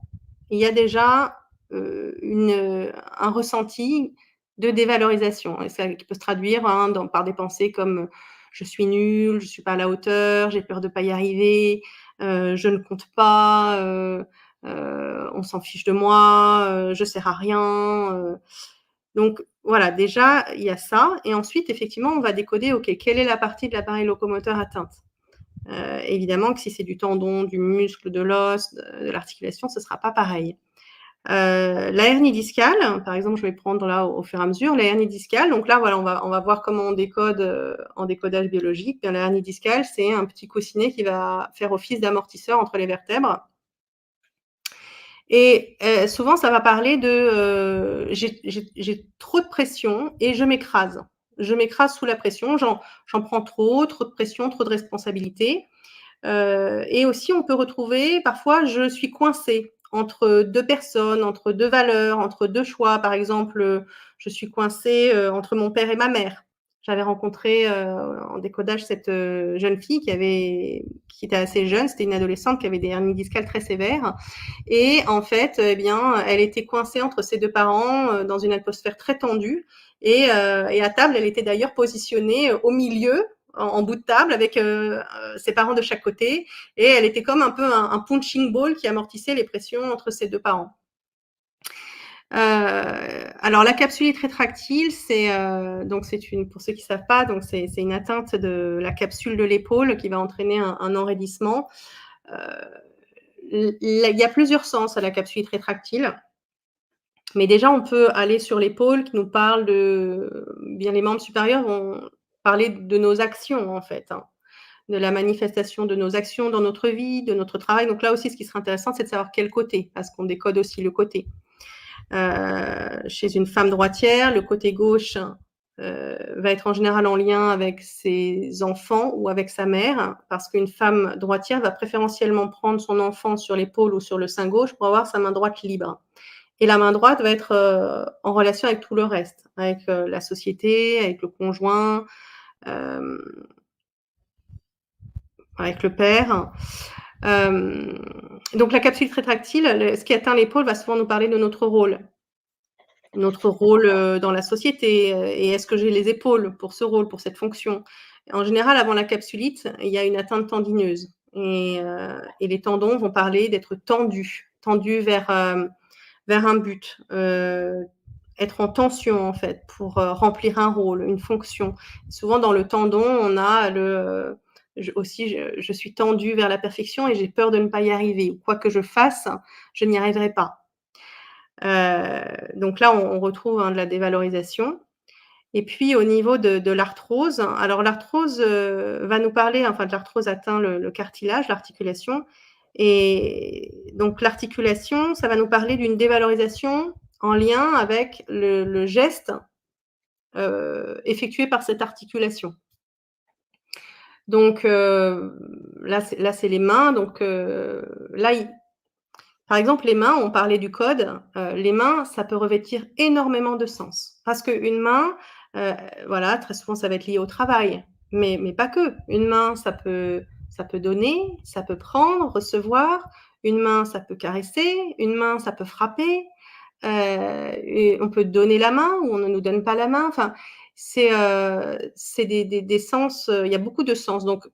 il y a déjà un ressenti de dévalorisation. Et ça qui peut se traduire par des pensées comme je suis nul, je ne suis pas à la hauteur, j'ai peur de ne pas y arriver, je ne compte pas, on s'en fiche de moi, je ne sers à rien. Donc voilà, déjà, il y a ça. Et ensuite, effectivement, on va décoder, OK, quelle est la partie de l'appareil locomoteur atteinte? Évidemment que si c'est du tendon, du muscle, de l'os, de l'articulation, ce ne sera pas pareil. La hernie discale, par exemple, je vais prendre là au fur et à mesure, la hernie discale. Donc là, voilà, on va voir comment on décode en décodage biologique. Bien, la hernie discale, c'est un petit coussinet qui va faire office d'amortisseur entre les vertèbres. Et souvent, ça va parler de j'ai trop de pression et je m'écrase. Je m'écrase sous la pression, j'en prends trop de pression, trop de responsabilités. Et aussi, on peut retrouver parfois, je suis coincée entre deux personnes, entre deux valeurs, entre deux choix. Par exemple, je suis coincée entre mon père et ma mère. J'avais rencontré en décodage cette jeune fille qui était assez jeune, c'était une adolescente qui avait des hernies discales très sévères. Et en fait, eh bien, elle était coincée entre ses deux parents dans une atmosphère très tendue. Et à table, elle était d'ailleurs positionnée au milieu, en bout de table, avec ses parents de chaque côté. Et elle était comme un peu un punching ball qui amortissait les pressions entre ses deux parents. Alors la capsulite rétractile, donc pour ceux qui ne savent pas, donc c'est une atteinte de la capsule de l'épaule qui va entraîner un enraidissement. Il y a plusieurs sens à la capsulite rétractile. Mais déjà, on peut aller sur l'épaule qui nous parle bien les membres supérieurs vont parler de nos actions en fait, de la manifestation de nos actions dans notre vie, de notre travail. Donc là aussi, ce qui serait intéressant, c'est de savoir quel côté, parce qu'on décode aussi le côté. Chez une femme droitière, le côté gauche va être en général en lien avec ses enfants ou avec sa mère, parce qu'une femme droitière va préférentiellement prendre son enfant sur l'épaule ou sur le sein gauche pour avoir sa main droite libre. Et la main droite va être en relation avec tout le reste, avec la société, avec le conjoint, avec le père. Donc la capsule rétractile, ce qui atteint l'épaule va souvent nous parler de notre rôle dans la société. Et est-ce que j'ai les épaules pour ce rôle, pour cette fonction? En général, avant la capsulite, il y a une atteinte tendineuse. Et les tendons vont parler d'être tendus vers un but, être en tension en fait pour remplir un rôle, une fonction. Souvent dans le tendon, on a je suis tendue vers la perfection et j'ai peur de ne pas y arriver. Quoi que je fasse, je n'y arriverai pas. Donc là, on retrouve de la dévalorisation. Et puis au niveau de l'arthrose, alors l'arthrose va nous parler, enfin de l'arthrose atteint le cartilage, l'articulation. Et donc l'articulation, ça va nous parler d'une dévalorisation en lien avec le geste effectué par cette articulation. Donc là, c'est les mains. Donc là, par exemple, les mains, on parlait du code. Les mains, ça peut revêtir énormément de sens. Parce qu'une main, voilà, très souvent, ça va être lié au travail. Mais pas que. Une main, ça peut donner, ça peut prendre, recevoir. Une main, ça peut caresser. Une main, ça peut frapper. Et on peut donner la main ou on ne nous donne pas la main. Enfin, c'est des sens. Il y a beaucoup de sens. Donc,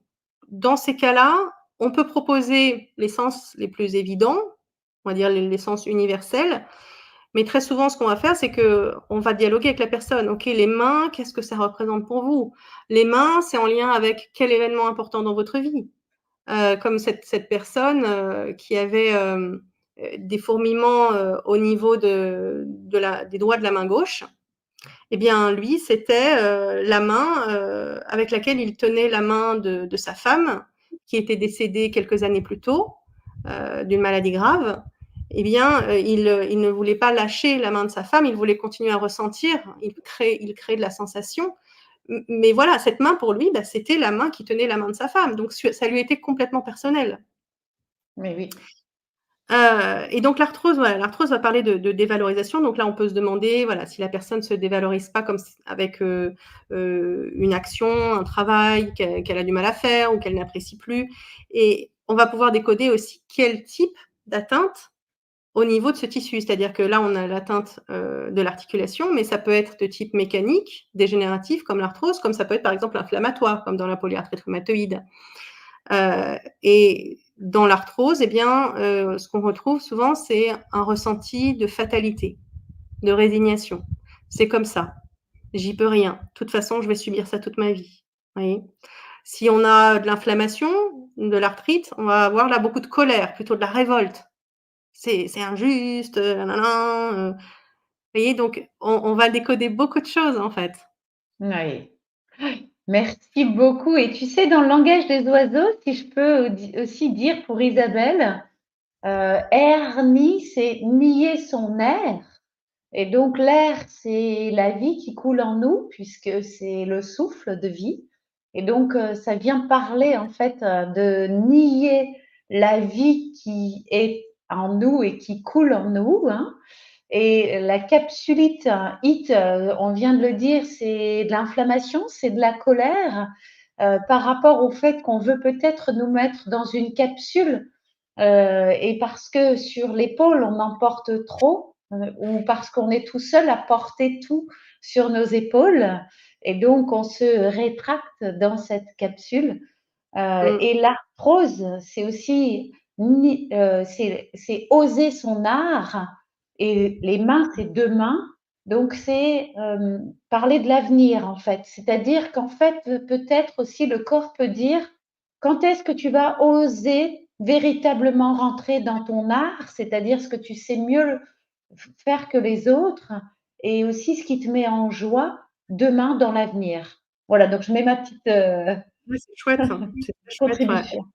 dans ces cas-là, on peut proposer les sens les plus évidents, on va dire les sens universels. Mais très souvent, ce qu'on va faire, c'est qu'on va dialoguer avec la personne. OK, les mains, qu'est-ce que ça représente pour vous? Les mains, c'est en lien avec quel événement important dans votre vie? Comme cette personne qui avait des fourmillements au niveau des doigts de la main gauche. Eh bien, lui, c'était la main avec laquelle il tenait la main de sa femme, qui était décédée quelques années plus tôt d'une maladie grave. Eh bien, il ne voulait pas lâcher la main de sa femme, il voulait continuer à ressentir, il crée de la sensation. Mais voilà, cette main pour lui, bah, c'était la main qui tenait la main de sa femme. Donc, ça lui était complètement personnel. Mais oui. Et donc l'arthrose, voilà, l'arthrose va parler de dévalorisation. Donc là, on peut se demander, voilà, si la personne se dévalorise pas comme avec une action, un travail qu'elle a du mal à faire ou qu'elle n'apprécie plus. Et on va pouvoir décoder aussi quel type d'atteinte au niveau de ce tissu. C'est-à-dire que là, on a l'atteinte de l'articulation, mais ça peut être de type mécanique, dégénératif, comme l'arthrose, comme ça peut être par exemple inflammatoire, comme dans la polyarthrite rhumatoïde. Et dans l'arthrose, eh bien, ce qu'on retrouve souvent, c'est un ressenti de fatalité, de résignation. C'est comme ça. J'y peux rien. De toute façon, je vais subir ça toute ma vie. Vous voyez. Si on a de l'inflammation, de l'arthrite, on va avoir là beaucoup de colère, plutôt de la révolte. C'est injuste, vous voyez, donc on va décoder beaucoup de choses en fait. Oui. Merci beaucoup. Et tu sais, dans le langage des oiseaux, si je peux aussi dire pour Isabelle, hernie, c'est nier son air. Et donc l'air, c'est la vie qui coule en nous, puisque c'est le souffle de vie. Et donc ça vient parler en fait de nier la vie qui est en nous et qui coule en nous, hein. Et la capsulite, on vient de le dire, c'est de l'inflammation, c'est de la colère par rapport au fait qu'on veut peut-être nous mettre dans une capsule et parce que sur l'épaule, on en porte trop ou parce qu'on est tout seul à porter tout sur nos épaules et donc on se rétracte dans cette capsule. Mmh, Et l'arthrose, c'est aussi c'est oser son art. Et les mains, c'est deux mains. Donc, c'est parler de l'avenir, en fait. C'est-à-dire qu'en fait, peut-être aussi le corps peut dire quand est-ce que tu vas oser véritablement rentrer dans ton art, c'est-à-dire ce que tu sais mieux faire que les autres, et aussi ce qui te met en joie demain dans l'avenir. Voilà, donc je mets ma petite ouais, c'est chouette, hein. C'est très chouette, ouais. contribution.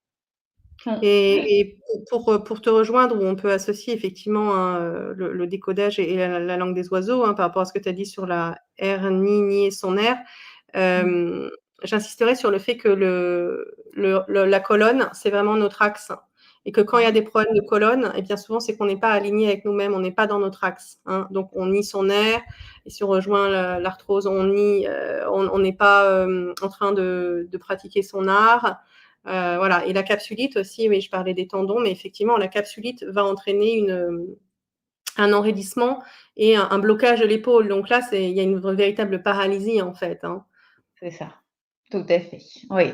Mmh. Et pour te rejoindre, où on peut associer effectivement, hein, le décodage et la langue des oiseaux, hein, par rapport à ce que tu as dit sur la hernie, nier son air, Mmh. hem, j'insisterai sur le fait que la colonne, c'est vraiment notre axe et que quand il y a des problèmes de colonne et bien souvent, c'est qu'on n'est pas aligné avec nous-mêmes, on n'est pas dans notre axe, hein. Donc on nie son air et si on rejoint l'arthrose, on nie, on n'est pas, en train de pratiquer son art. Voilà. Et la capsulite aussi, oui, je parlais des tendons, mais effectivement, la capsulite va entraîner un enraidissement et un blocage de l'épaule. Donc là, il y a une véritable paralysie en fait, hein. C'est ça, tout à fait. Oui.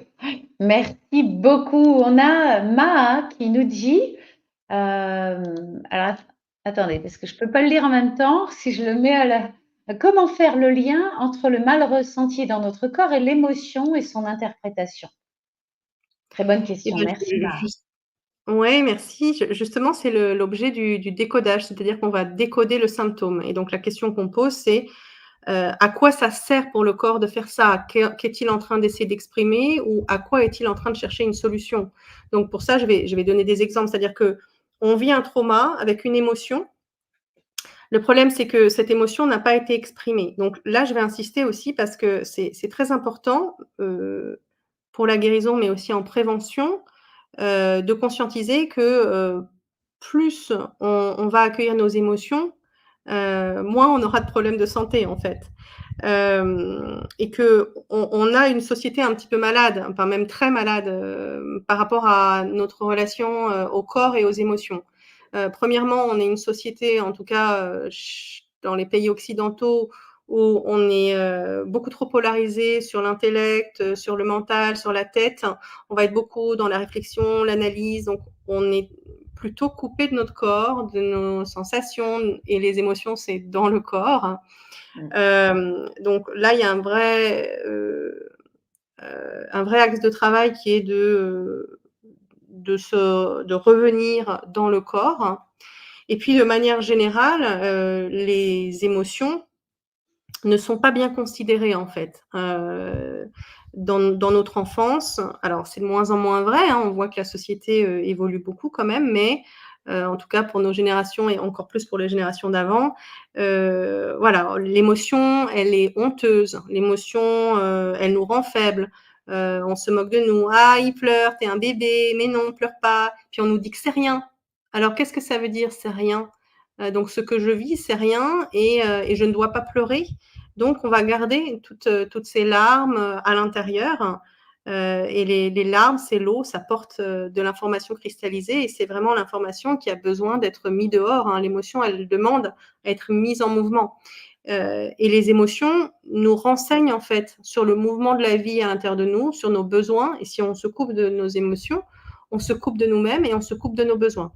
Merci beaucoup. On a Maa qui nous dit, alors attendez, parce que je ne peux pas le lire en même temps. Si je le mets à la... Comment faire le lien entre le mal ressenti dans notre corps et l'émotion et son interprétation? Très bonne Et question. ben, Merci Maa. ouais, merci. Justement, c'est l'objet du décodage, c'est-à-dire qu'on va décoder le symptôme. Et donc la question qu'on pose, c'est à quoi ça sert pour le corps de faire ça? Qu'est-il en train d'essayer d'exprimer ou à quoi est-il en train de chercher une solution? Donc pour ça, je vais donner des exemples, c'est-à-dire que on vit un trauma avec une émotion. Le problème, c'est que cette émotion n'a pas été exprimée. Donc là, je vais insister aussi parce que c'est très important pour la guérison, mais aussi en prévention, de conscientiser que plus on va accueillir nos émotions, moins on aura de problèmes de santé en fait. Et qu'on a une société un petit peu malade, enfin même très malade par rapport à notre relation au corps et aux émotions. Premièrement, on est une société, en tout cas dans les pays occidentaux, où on est beaucoup trop polarisé sur l'intellect, sur le mental, sur la tête. On va être beaucoup dans la réflexion, l'analyse, donc on est plutôt coupé de notre corps, de nos sensations, et les émotions, c'est dans le corps. Mmh. Donc là, il y a un vrai axe de travail qui est de revenir dans le corps. Et puis, de manière générale, les émotions, ne sont pas bien considérées en fait. Dans notre enfance, alors c'est de moins en moins vrai, hein, on voit que la société évolue beaucoup quand même, mais en tout cas pour nos générations et encore plus pour les générations d'avant, voilà, l'émotion, elle est honteuse, l'émotion, elle nous rend faibles. On se moque de nous. Ah, il pleure, t'es un bébé, mais non, pleure pas. Puis on nous dit que c'est rien. Alors qu'est-ce que ça veut dire, c'est rien? Donc ce que je vis, c'est rien et je ne dois pas pleurer. Donc on va garder toutes ces larmes à l'intérieur. Et les larmes, c'est l'eau, ça porte de l'information cristallisée et c'est vraiment l'information qui a besoin d'être mise dehors. Hein. L'émotion, elle demande à être mise en mouvement. Et les émotions nous renseignent en fait sur le mouvement de la vie à l'intérieur de nous, sur nos besoins. Et si on se coupe de nos émotions, on se coupe de nous-mêmes et on se coupe de nos besoins.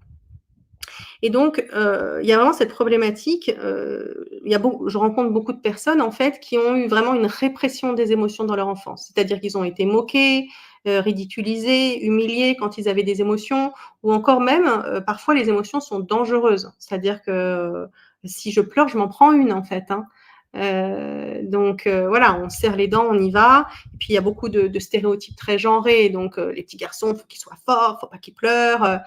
Et donc, il y a vraiment cette problématique. Je rencontre beaucoup de personnes en fait qui ont eu vraiment une répression des émotions dans leur enfance. C'est-à-dire qu'ils ont été moqués, ridiculisés, humiliés quand ils avaient des émotions, ou encore même, parfois les émotions sont dangereuses. C'est-à-dire que si je pleure, je m'en prends une en fait. Hein. Donc voilà, on serre les dents, on y va. Et puis il y a beaucoup de stéréotypes très genrés. Donc les petits garçons, il faut qu'ils soient forts, faut pas qu'ils pleurent.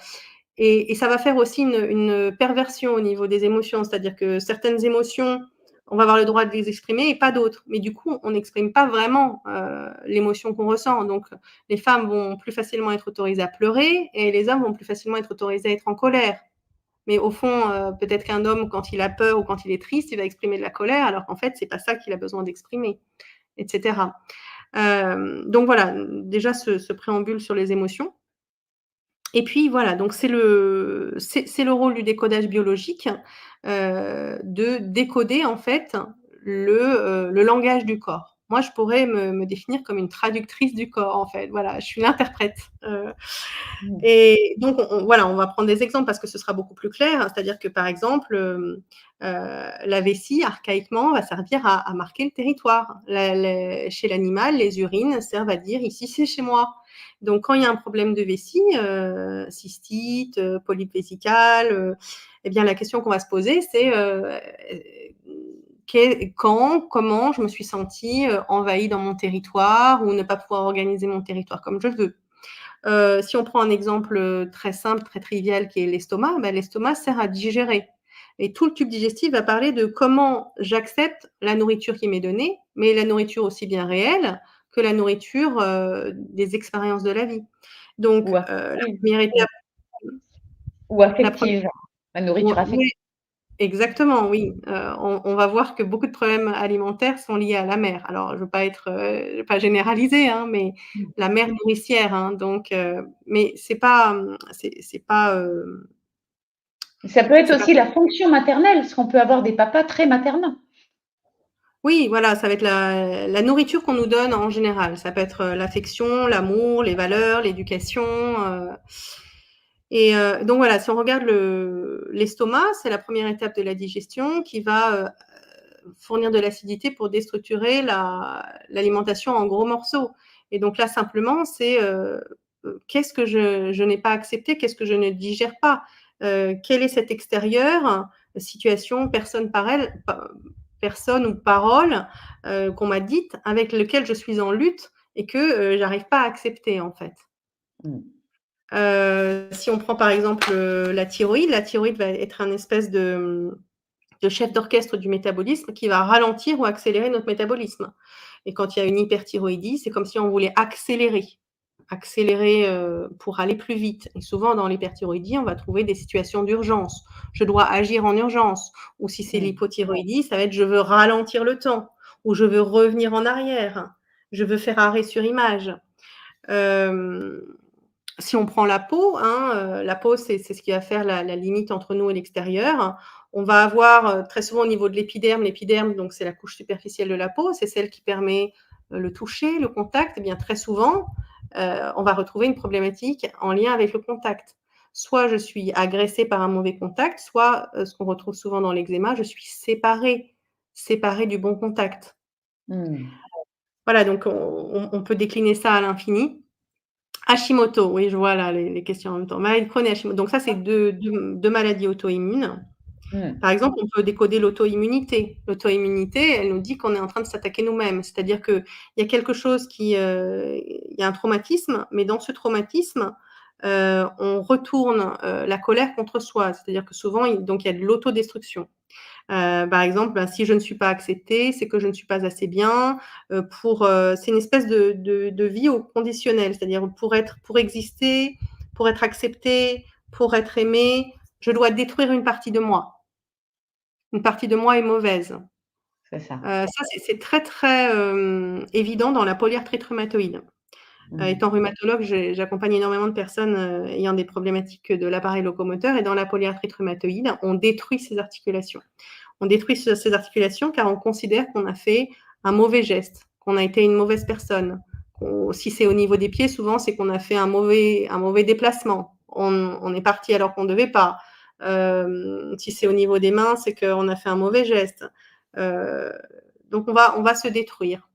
Et ça va faire aussi une perversion au niveau des émotions, c'est-à-dire que certaines émotions, on va avoir le droit de les exprimer et pas d'autres. Mais du coup, on n'exprime pas vraiment l'émotion qu'on ressent. Donc, les femmes vont plus facilement être autorisées à pleurer et les hommes vont plus facilement être autorisés à être en colère. Mais au fond, peut-être qu'un homme, quand il a peur ou quand il est triste, il va exprimer de la colère, alors qu'en fait, c'est pas ça qu'il a besoin d'exprimer, etc. Donc voilà, déjà ce préambule sur les émotions. Et puis voilà, donc c'est le rôle du décodage biologique, de décoder en fait le langage du corps. Moi, je pourrais me définir comme une traductrice du corps en fait, voilà, je suis l'interprète, Mmh. et donc voilà, on va prendre des exemples parce que ce sera beaucoup plus clair. C'est-à-dire que par exemple, la vessie archaïquement va servir à marquer le territoire. Chez l'animal, les urines servent à dire: «Ici, c'est chez moi». Donc quand il y a un problème de vessie, cystite, polype vésicale, et bien la question qu'on va se poser c'est, quand, comment je me suis sentie, envahie dans mon territoire ou ne pas pouvoir organiser mon territoire comme je veux. Si on prend un exemple très simple, très trivial qui est l'estomac, ben, l'estomac sert à digérer. Et tout le tube digestif va parler de comment j'accepte la nourriture qui m'est donnée, mais la nourriture aussi bien réelle que la nourriture des expériences de la vie. Donc, Ou la affective. première Mmh. étape, Ou la première, affective. La nourriture affective. oui, exactement, oui. On va voir que beaucoup de problèmes alimentaires sont liés à la mère. Alors, je veux pas généraliser, hein, mais Mmh. la mère nourricière, hein, donc mais c'est pas, c'est pas, Ça peut être c'est pas aussi la fonction maternelle, parce qu'on peut avoir des papas très maternels. oui, voilà, ça va être la nourriture qu'on nous donne en général. Ça peut être, l'affection, l'amour, les valeurs, l'éducation, et donc voilà, si on regarde l'estomac, c'est la première étape de la digestion qui va, fournir de l'acidité pour déstructurer l'alimentation en gros morceaux. Et donc là, simplement, c'est qu'est-ce que je n'ai pas accepté, qu'est-ce que je ne digère pas, quel est cet extérieur, situation, personne ou parole qu'on m'a dite, avec lequel je suis en lutte et que j'arrive pas à accepter en fait. Mmh. Si on prend par exemple la thyroïde va être un espèce de chef d'orchestre du métabolisme qui va ralentir ou accélérer notre métabolisme. Et quand il y a une hyperthyroïdie, c'est comme si on voulait accélérer pour aller plus vite. Et souvent, dans l'hyperthyroïdie, on va trouver des situations d'urgence. Je dois agir en urgence. Ou si c'est Mmh. l'hypothyroïdie, ça va être je veux ralentir le temps ou je veux revenir en arrière. Je veux faire arrêt sur image. Euh, Si on prend la peau, hein, la peau, c'est ce qui va faire la limite entre nous et l'extérieur. On va avoir très souvent au niveau de l'épiderme, donc c'est la couche superficielle de la peau, c'est celle qui permet le toucher, le contact. Et bien très souvent, on va retrouver une problématique en lien avec le contact. Soit je suis agressée par un mauvais contact, soit ce qu'on retrouve souvent dans l'eczéma, je suis séparée du bon contact. Mmh. Voilà, donc on peut décliner ça à l'infini. Hashimoto, oui, je vois là les questions en même temps. Maladie de Crohn et Hashimoto. Donc ça, c'est deux maladies auto-immunes. Mmh. Par exemple, on peut décoder l'auto-immunité. L'auto-immunité, elle nous dit qu'on est en train de s'attaquer nous-mêmes. C'est-à-dire qu'il y a quelque chose il y a un traumatisme, mais dans ce traumatisme, on retourne la colère contre soi. C'est-à-dire que souvent, donc il y a de l'autodestruction. Par exemple, bah, si je ne suis pas acceptée, c'est que je ne suis pas assez bien. C'est une espèce de vie au conditionnel, c'est-à-dire pour exister, pour être acceptée, pour être aimée, je dois détruire une partie de moi. Une partie de moi est mauvaise. C'est ça. Ça, c'est très, très, évident dans la polyarthrite rhumatoïde. Mmh. Étant rhumatologue, j'accompagne énormément de personnes, ayant des problématiques de l'appareil locomoteur et dans la polyarthrite rhumatoïde, on détruit ces articulations. On détruit ces articulations car on considère qu'on a fait un mauvais geste, qu'on a été une mauvaise personne. Si c'est au niveau des pieds, souvent, c'est qu'on a fait un mauvais déplacement. On est parti alors qu'on ne devait pas. Si c'est au niveau des mains, c'est qu'on a fait un mauvais geste. Euh, donc, on va se détruire.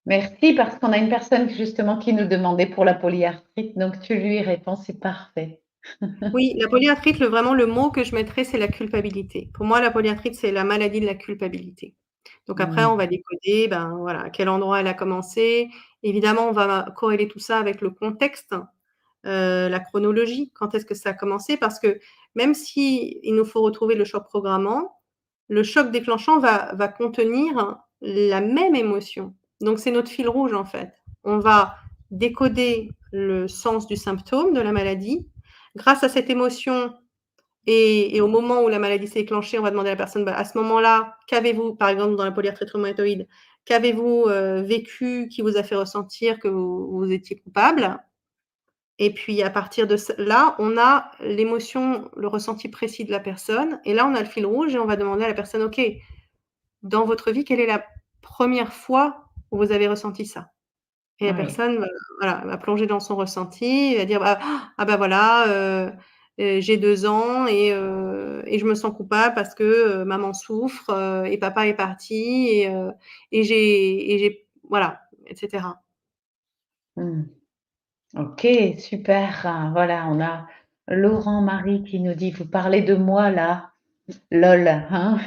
Merci parce qu'on a une personne justement qui nous demandait pour la polyarthrite, donc tu lui réponds, c'est parfait. Oui, la polyarthrite, vraiment, le mot que je mettrais, c'est la culpabilité. Pour moi, la polyarthrite, c'est la maladie de la culpabilité. Donc après, on Mmh. va décoder, ben, voilà, à quel endroit elle a commencé. Évidemment, on va corréler tout ça avec le contexte, la chronologie, quand est-ce que ça a commencé, parce que même si il nous faut retrouver le choc programmant, le choc déclenchant va contenir la même émotion. Donc c'est notre fil rouge, en fait. On va décoder le sens du symptôme de la maladie. Grâce à cette émotion, et au moment où la maladie s'est déclenchée, on va demander à la personne, bah, à ce moment-là, qu'avez-vous, par exemple dans la polyarthrite rhumatoïde, qu'avez-vous vécu qui vous a fait ressentir que vous étiez coupable? Et puis à partir de là, on a l'émotion, le ressenti précis de la personne. Et là, on a le fil rouge et on va demander à la personne, OK, dans votre vie, quelle est la première fois où vous avez ressenti ça? Et la Oui, personne va plonger dans son ressenti et va dire: «Ah bah, voilà, j'ai 2 ans et je me sens coupable parce que, maman souffre, et papa est parti et j'ai» voilà, et cetera. mmh. OK, super. Voilà, on a Laurent Marie qui nous dit: «Vous parlez de moi là, lol, hein?»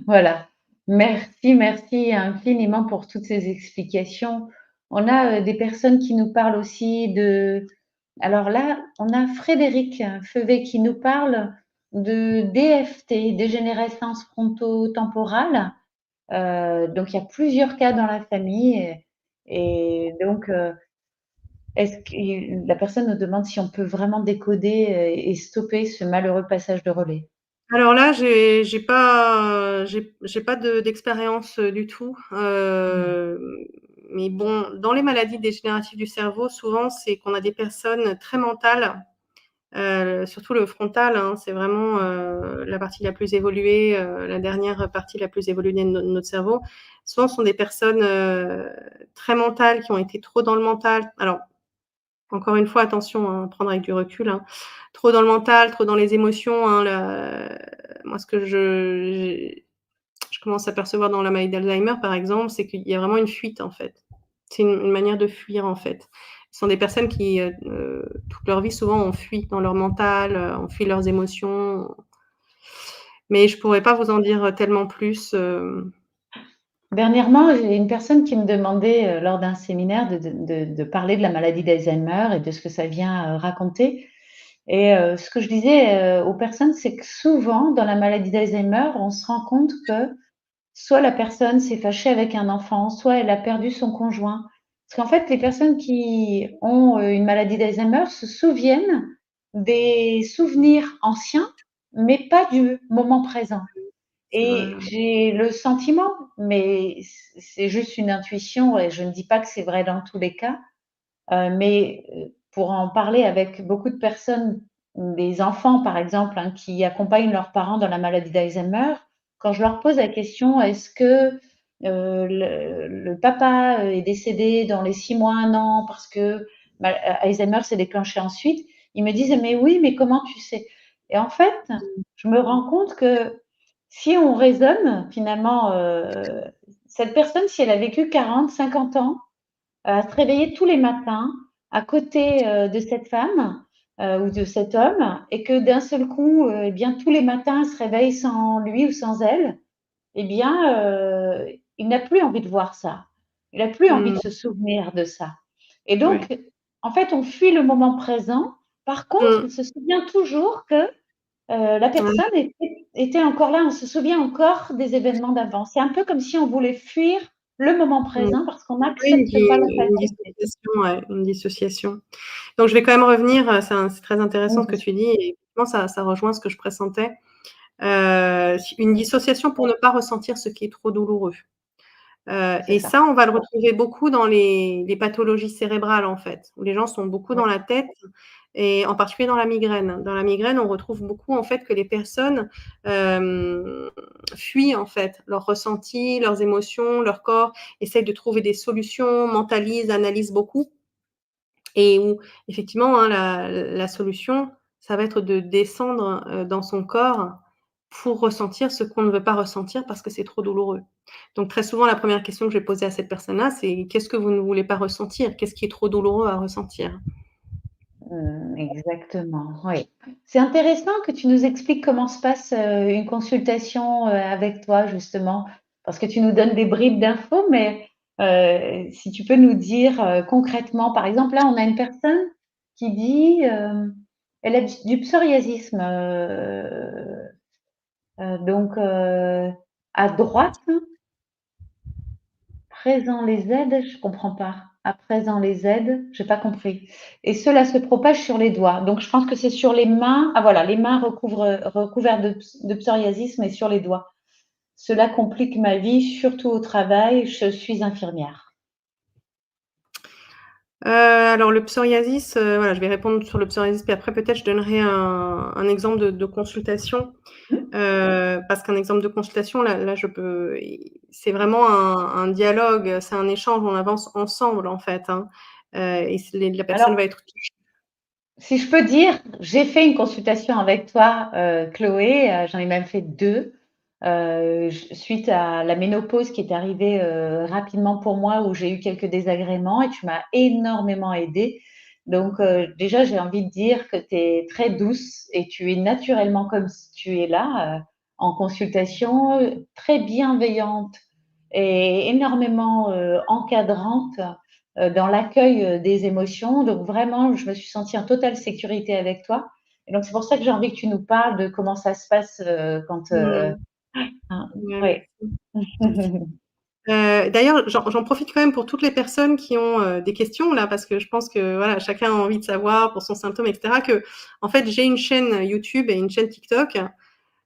Voilà. Merci, merci infiniment pour toutes ces explications. On a, des personnes qui nous parlent aussi de alors là, on a Frédéric Feuvet qui nous parle de DFT, dégénérescence frontotemporale. Donc il y a plusieurs cas dans la famille et donc est-ce que la personne nous demande si on peut vraiment décoder, et stopper ce malheureux passage de relais? Alors là, j'ai pas d'expérience, du tout, Mmh. mais bon, dans les maladies dégénératives du cerveau, souvent, c'est qu'on a des personnes très mentales. Surtout le frontal, hein, c'est vraiment, la partie la plus évoluée, la dernière partie la plus évoluée de notre cerveau. Souvent, ce sont des personnes, très mentales, qui ont été trop dans le mental. Alors, encore une fois, attention, hein, prendre avec du recul, hein. Trop dans le mental, trop dans les émotions, hein, moi, ce que je commence à percevoir dans la maladie d'Alzheimer, par exemple, c'est qu'il y a vraiment une fuite, en fait. C'est une manière de fuir, en fait. Ce sont des personnes qui, toute leur vie, souvent, ont fui dans leur mental, ont fui leurs émotions. Mais je pourrais pas vous en dire tellement plus. Dernièrement, j'ai une personne qui me demandait, lors d'un séminaire de parler de la maladie d'Alzheimer et de ce que ça vient, raconter et ce que je disais, aux personnes, c'est que souvent dans la maladie d'Alzheimer, on se rend compte que soit la personne s'est fâchée avec un enfant, soit elle a perdu son conjoint. Parce qu'en fait, les personnes qui ont, une maladie d'Alzheimer se souviennent des souvenirs anciens, mais pas du moment présent. C'est vrai, Et j'ai le sentiment, mais c'est juste une intuition et je ne dis pas que c'est vrai dans tous les cas, mais pour en parler avec beaucoup de personnes, des enfants par exemple, hein, qui accompagnent leurs parents dans la maladie d'Alzheimer, quand je leur pose la question: «Est-ce que, le papa, est décédé dans les 6 mois, 1 an parce que Alzheimer s'est déclenché ensuite?» Ils me disent: «Mais oui, mais comment tu sais?» Et en fait, je me rends compte que si on raisonne finalement, cette personne, si elle a vécu 40, 50 ans, à se réveiller tous les matins à côté, de cette femme. ou de cet homme, et que d'un seul coup, eh bien, tous les matins, elle se réveille sans lui ou sans elle, eh bien, il n'a plus envie de voir ça. Il n'a plus envie de Mmh. se souvenir de ça. Et Ouais. donc, en fait, on fuit le moment présent. Par contre, Mmh. on se souvient toujours que la personne Ouais. était encore là. On se souvient encore des événements d'avant. C'est un peu comme si on voulait fuir le moment Mmh. présent parce qu'on Oui, une n'accepte pas la une fatalité. dissociation, ouais, une dissociation. Donc je vais quand même revenir, c'est très intéressant ce que Oui, tu dis et effectivement ça rejoint ce que je pressentais. Une dissociation pour ne pas ressentir ce qui est trop douloureux. c'est Et ça. ça, on va le retrouver beaucoup dans les pathologies cérébrales, en fait, où les gens sont beaucoup Oui. dans la tête et en particulier dans la migraine. Dans la migraine, on retrouve beaucoup, en fait, que les personnes fuient, en fait, leurs ressentis, leurs émotions, leur corps, essayent de trouver des solutions, mentalisent, analysent beaucoup et où, effectivement, hein, la solution, ça va être de descendre dans son corps pour ressentir ce qu'on ne veut pas ressentir parce que c'est trop douloureux. Donc très souvent, la première question que je vais poser à cette personne-là, c'est: «Qu'est-ce que vous ne voulez pas ressentir? Qu'est-ce qui est trop douloureux à ressentir?» Exactement, oui. C'est intéressant que tu nous expliques comment se passe une consultation avec toi, justement, parce que tu nous donnes des bribes d'infos, mais si tu peux nous dire concrètement, par exemple, là, on a une personne qui dit, elle a du psoriasisme, donc à droite, présent les aides, je comprends pas. À présent les aides, j'ai pas compris. Et cela se propage sur les doigts. Donc je pense que c'est sur les mains. Ah voilà, les mains recouvertes de psoriasis, mais sur les doigts. Cela complique ma vie, surtout au travail. Je suis infirmière. Alors le psoriasis, voilà, je vais répondre sur le psoriasis, puis après peut-être je donnerai un exemple de consultation, parce qu'un exemple de consultation, là je peux c'est vraiment un dialogue, c'est un échange, on avance ensemble en fait, hein, et c'est la personne Alors, va être touchée. si je peux dire, j'ai fait une consultation avec toi, Chloé. J'en ai même fait deux. Suite à la ménopause qui est arrivée rapidement pour moi, où j'ai eu quelques désagréments et tu m'as énormément aidée. Donc déjà, j'ai envie de dire que tu es très douce et tu es naturellement comme tu es là en consultation, très bienveillante et énormément encadrante dans l'accueil des émotions. Donc vraiment, je me suis sentie en totale sécurité avec toi. Et donc c'est pour ça que j'ai envie que tu nous parles de comment ça se passe quand Mmh. hein, Ouais, ouais. merci. D'ailleurs, j'en profite quand même pour toutes les personnes qui ont, des questions là, parce que je pense que voilà, chacun a envie de savoir pour son symptôme et cetera, qu'en fait, j'ai une chaîne YouTube et une chaîne TikTok,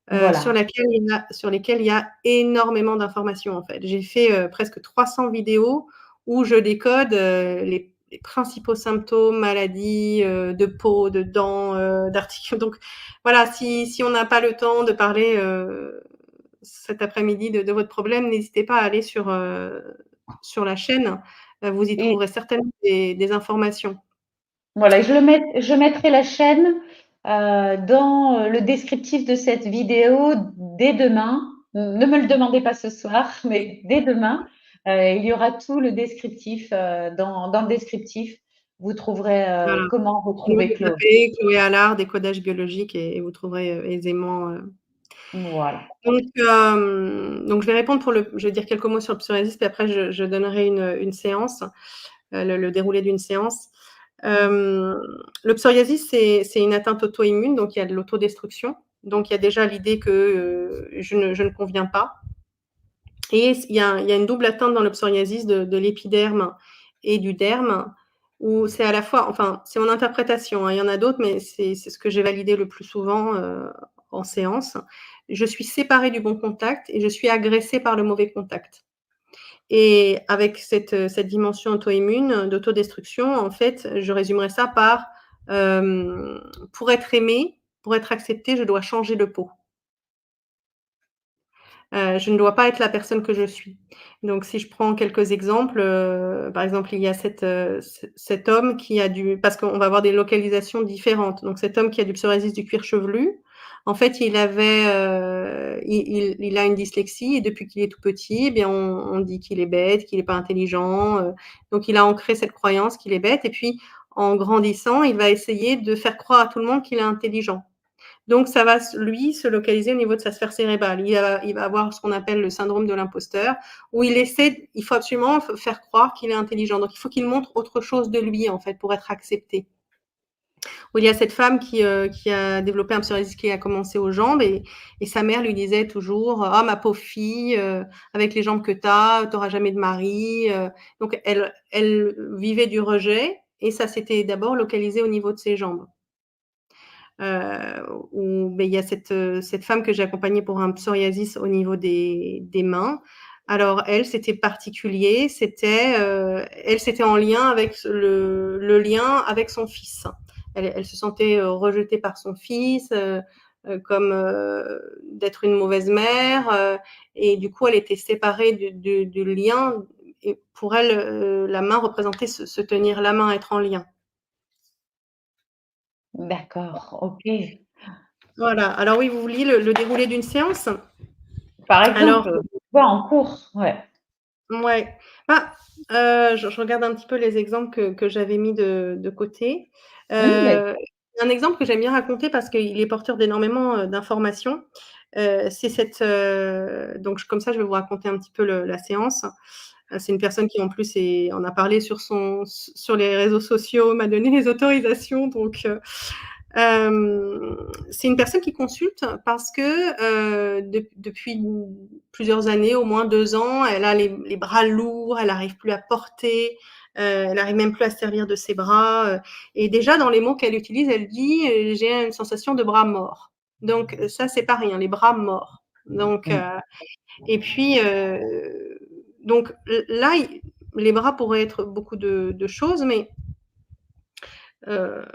Voilà. sur lesquelles il y a énormément d'informations, en fait. J'ai fait, presque 300 vidéos où je décode, les principaux symptômes, maladies, de peau, de dents, d'articulations. Donc voilà, si on n'a pas le temps de parler, cet après-midi de votre problème, n'hésitez pas à aller sur la chaîne. Vous y Et trouverez certainement des informations. voilà, je mettrai la chaîne dans le descriptif de cette vidéo dès demain. Ne me le demandez pas ce soir, mais dès demain, il y aura tout le descriptif dans le descriptif. Vous trouverez Voilà. comment Sinon, retrouver vous Chloé. tapez Chloé Allard, décodage biologique et vous trouverez, aisément, Voilà. donc je vais répondre je vais dire quelques mots sur le psoriasis, puis après je donnerai une séance, le déroulé d'une séance. Le psoriasis, c'est une atteinte auto-immune, donc il y a de l'autodestruction. Donc il y a déjà l'idée que, je ne conviens pas. Et il y a une double atteinte dans le psoriasis de l'épiderme et du derme, où c'est à la fois, enfin, c'est mon interprétation, hein, il y en a d'autres, mais c'est ce que j'ai validé le plus souvent en séance. Je suis séparée du bon contact et je suis agressée par le mauvais contact. Et avec cette dimension auto-immune, d'autodestruction, en fait, je résumerais ça par pour être aimée, pour être acceptée, je dois changer de peau. Je ne dois pas être la personne que je suis. Donc si je prends quelques exemples, par exemple, il y a cet homme qui a parce qu'on va avoir des localisations différentes. Donc cet homme qui a du psoriasis du cuir chevelu, en fait, il a une dyslexie et depuis qu'il est tout petit, eh bien on dit qu'il est bête, qu'il est pas intelligent, donc il a ancré cette croyance qu'il est bête et puis en grandissant, il va essayer de faire croire à tout le monde qu'il est intelligent. Donc ça va lui se localiser au niveau de sa sphère cérébrale. Il va avoir ce qu'on appelle le syndrome de l'imposteur, où il faut absolument faire croire qu'il est intelligent. Donc il faut qu'il montre autre chose de lui en fait pour être accepté. Où il y a cette femme qui a développé un psoriasis qui a commencé aux jambes et sa mère lui disait toujours ah ma pauvre fille avec les jambes que t'auras jamais de mari. Donc elle vivait du rejet et ça s'était d'abord localisé au niveau de ses jambes. Où ben, il y a cette femme que j'ai accompagnée pour un psoriasis au niveau des mains. Alors elle, c'était particulier, c'était en lien avec le lien avec son fils. Elle se sentait rejetée par son fils, comme d'être une mauvaise mère, et du coup elle était séparée du lien. Et pour elle, la main représentait se tenir la main, être en lien. D'accord, OK. Voilà. Alors oui, vous vouliez le déroulé d'une séance? Par Alors, exemple, en cours, ouais. ouais. Bah, je regarde un petit peu les exemples que j'avais mis de côté. Oui, beh, Un exemple que j'aime bien raconter parce qu'il est porteur d'énormément, d'informations, c'est donc comme ça, je vais vous raconter un petit peu la séance. C'est une personne qui en plus en a parlé sur les réseaux sociaux, m'a donné les autorisations donc c'est une personne qui consulte parce que depuis plusieurs années, au moins 2 ans, elle a les bras lourds, elle n'arrive plus à porter, elle n'arrive même plus à se servir de ses bras. Et déjà, dans les mots qu'elle utilise, elle dit j'ai une sensation de bras mort. Donc, ça, c'est pas rien, les bras morts. Donc, mmh, et puis, donc là, les bras pourraient être beaucoup de choses, mais euh,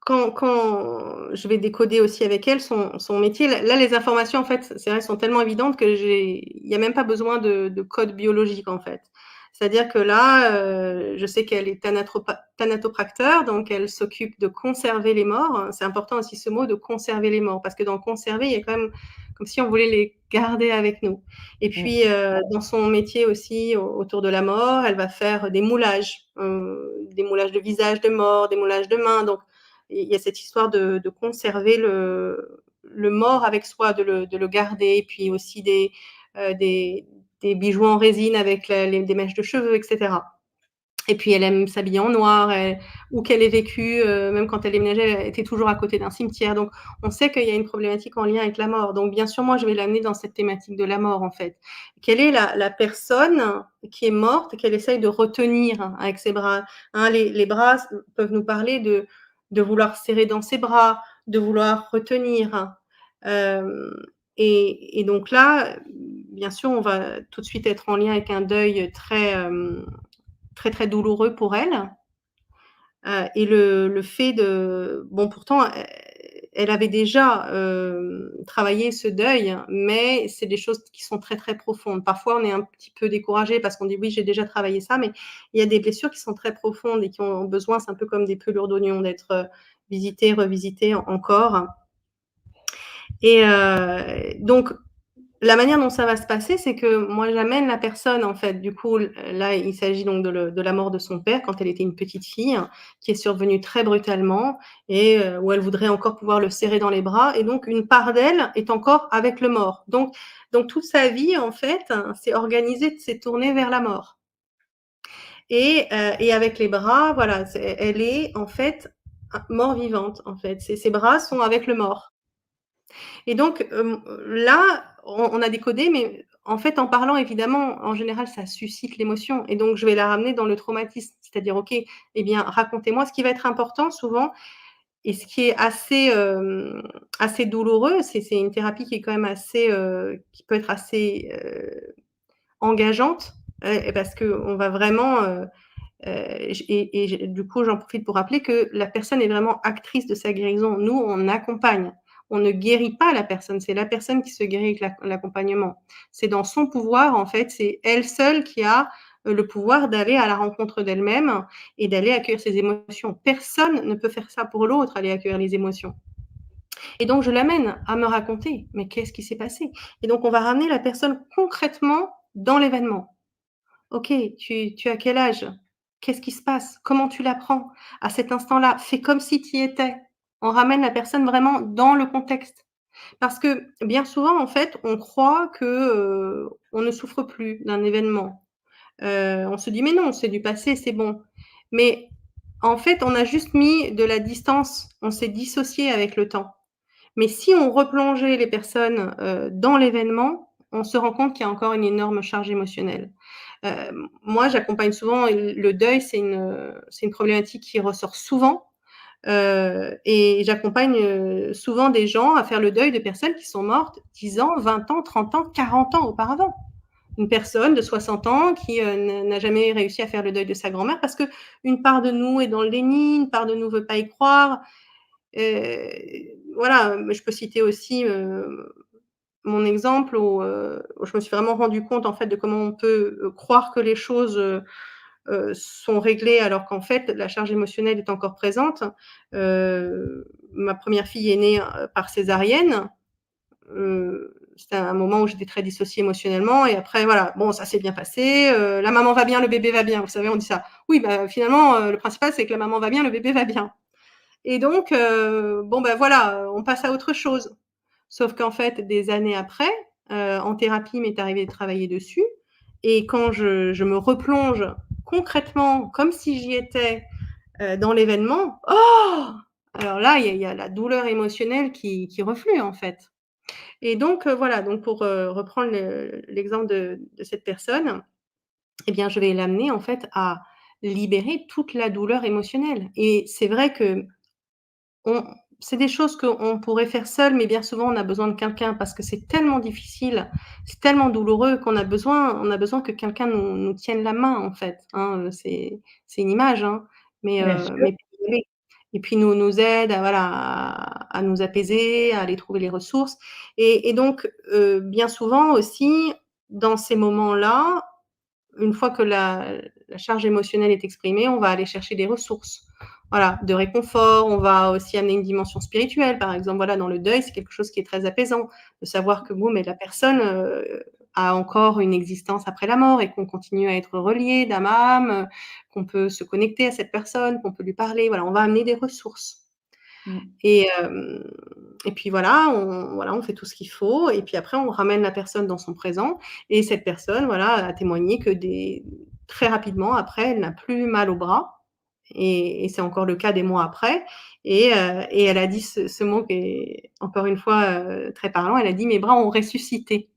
quand je vais décoder aussi avec elle son métier, là, les informations, en fait, c'est vrai, sont tellement évidentes il n'y a même pas besoin de code biologique, en fait. C'est-à-dire que là, je sais qu'elle est thanatopracteur, donc elle s'occupe de conserver les morts. C'est important aussi ce mot de conserver les morts, parce que dans conserver, il y a quand même comme si on voulait les garder avec nous. Et mmh, puis, dans son métier aussi, autour de la mort, elle va faire des moulages de visage de mort, des moulages de mains. Donc, il y a cette histoire de conserver le mort avec soi, de le garder, et puis aussi des bijoux en résine avec des mèches de cheveux, etc. Et puis elle aime s'habiller en noir, où qu'elle ait vécu, même quand elle déménageait, elle était toujours à côté d'un cimetière. Donc on sait qu'il y a une problématique en lien avec la mort. Donc bien sûr, moi, je vais l'amener dans cette thématique de la mort, en fait. Quelle est la personne qui est morte, qu'elle essaye de retenir avec ses bras, hein, les bras peuvent nous parler de vouloir serrer dans ses bras, de vouloir retenir. Et donc là, bien sûr, on va tout de suite être en lien avec un deuil très, très douloureux pour elle. Et le fait de bon pourtant, elle avait déjà, travaillé ce deuil, mais c'est des choses qui sont très, très profondes. Parfois, on est un petit peu découragé parce qu'on dit: «Oui, j'ai déjà travaillé ça», mais il y a des blessures qui sont très profondes et qui ont besoin, c'est un peu comme des pelures d'oignon, d'être, visitées, revisitées encore. Et donc la manière dont ça va se passer, c'est que moi, j'amène la personne, en fait. Du coup, là, il s'agit donc de la mort de son père quand elle était une petite fille, qui est survenue très brutalement et où elle voudrait encore pouvoir le serrer dans les bras. Et donc, une part d'elle est encore avec le mort. Donc toute sa vie, en fait, c'est organisé, c'est tourné vers la mort. Et avec les bras, voilà, elle est en fait mort-vivante, en fait. Ses bras sont avec le mort. Et donc, là, on a décodé, mais en fait, en parlant, évidemment, en général, ça suscite l'émotion et donc je vais la ramener dans le traumatisme. C'est-à-dire: «OK, eh bien, racontez-moi». Ce qui va être important souvent et ce qui est assez douloureux, c'est une thérapie qui est quand même qui peut être assez, engageante, parce qu'on va vraiment, du coup, j'en profite pour rappeler que la personne est vraiment actrice de sa guérison. Nous, on accompagne. On ne guérit pas la personne, c'est la personne qui se guérit avec l'accompagnement. C'est dans son pouvoir, en fait, c'est elle seule qui a le pouvoir d'aller à la rencontre d'elle-même et d'aller accueillir ses émotions. Personne ne peut faire ça pour l'autre, aller accueillir les émotions. Et donc, je l'amène à me raconter, mais qu'est-ce qui s'est passé? Et donc, on va ramener la personne concrètement dans l'événement. OK, tu as quel âge? Qu'est-ce qui se passe? Comment tu l'apprends? À cet instant-là, fais comme si tu y étais. On ramène la personne vraiment dans le contexte. Parce que bien souvent, en fait, on croit que, on ne souffre plus d'un événement. On se dit: «Mais non, c'est du passé, c'est bon». Mais en fait, on a juste mis de la distance, on s'est dissocié avec le temps. Mais si on replongeait les personnes, dans l'événement, on se rend compte qu'il y a encore une énorme charge émotionnelle. Moi, j'accompagne souvent et le deuil, c'est une problématique qui ressort souvent, et j'accompagne, souvent des gens à faire le deuil de personnes qui sont mortes 10 ans, 20 ans, 30 ans, 40 ans auparavant. Une personne de 60 ans qui, n'a jamais réussi à faire le deuil de sa grand-mère parce qu'une part de nous est dans le déni, une part de nous veut pas y croire. Voilà, je peux citer aussi, mon exemple où je me suis vraiment rendu compte, en fait, de comment on peut, croire que les choses, sont réglées alors qu'en fait, la charge émotionnelle est encore présente. Ma première fille est née, par césarienne. C'était un moment où j'étais très dissociée émotionnellement et après voilà, bon ça s'est bien passé, la maman va bien, le bébé va bien. Vous savez, on dit ça. Oui, bah, finalement, le principal, c'est que la maman va bien, le bébé va bien et donc bon, bah, voilà, on passe à autre chose. Sauf qu'en fait, des années après, en thérapie, il m'est arrivé de travailler dessus et quand je me replonge concrètement, comme si j'y étais, dans l'événement, oh! Alors là, il y a la douleur émotionnelle qui reflue, en fait. Et donc voilà, donc pour, reprendre l'exemple de cette personne, eh bien, je vais l'amener, en fait, à libérer toute la douleur émotionnelle et c'est vrai que on c'est des choses qu'on pourrait faire seul, mais bien souvent, on a besoin de quelqu'un parce que c'est tellement difficile, c'est tellement douloureux qu'on a besoin que quelqu'un nous tienne la main, en fait, hein, c'est une image, hein, Bien sûr. mais et puis nous aide à voilà, à nous apaiser, à aller trouver les ressources et donc bien souvent aussi, dans ces moments-là, une fois que la charge émotionnelle est exprimée, on va aller chercher des ressources, voilà, de réconfort. On va aussi amener une dimension spirituelle, par exemple, voilà, dans le deuil, c'est quelque chose qui est très apaisant, de savoir que bon, mais la personne, a encore une existence après la mort et qu'on continue à être relié d'âme à âme, qu'on peut se connecter à cette personne, qu'on peut lui parler. Voilà, on va amener des ressources. Mmh. Et puis voilà, on fait tout ce qu'il faut et puis après on ramène la personne dans son présent et cette personne, voilà, a témoigné que très rapidement après, elle n'a plus mal au bras et c'est encore le cas des mois après et elle a dit ce mot qui est encore une fois, très parlant, elle a dit: «Mes bras ont ressuscité».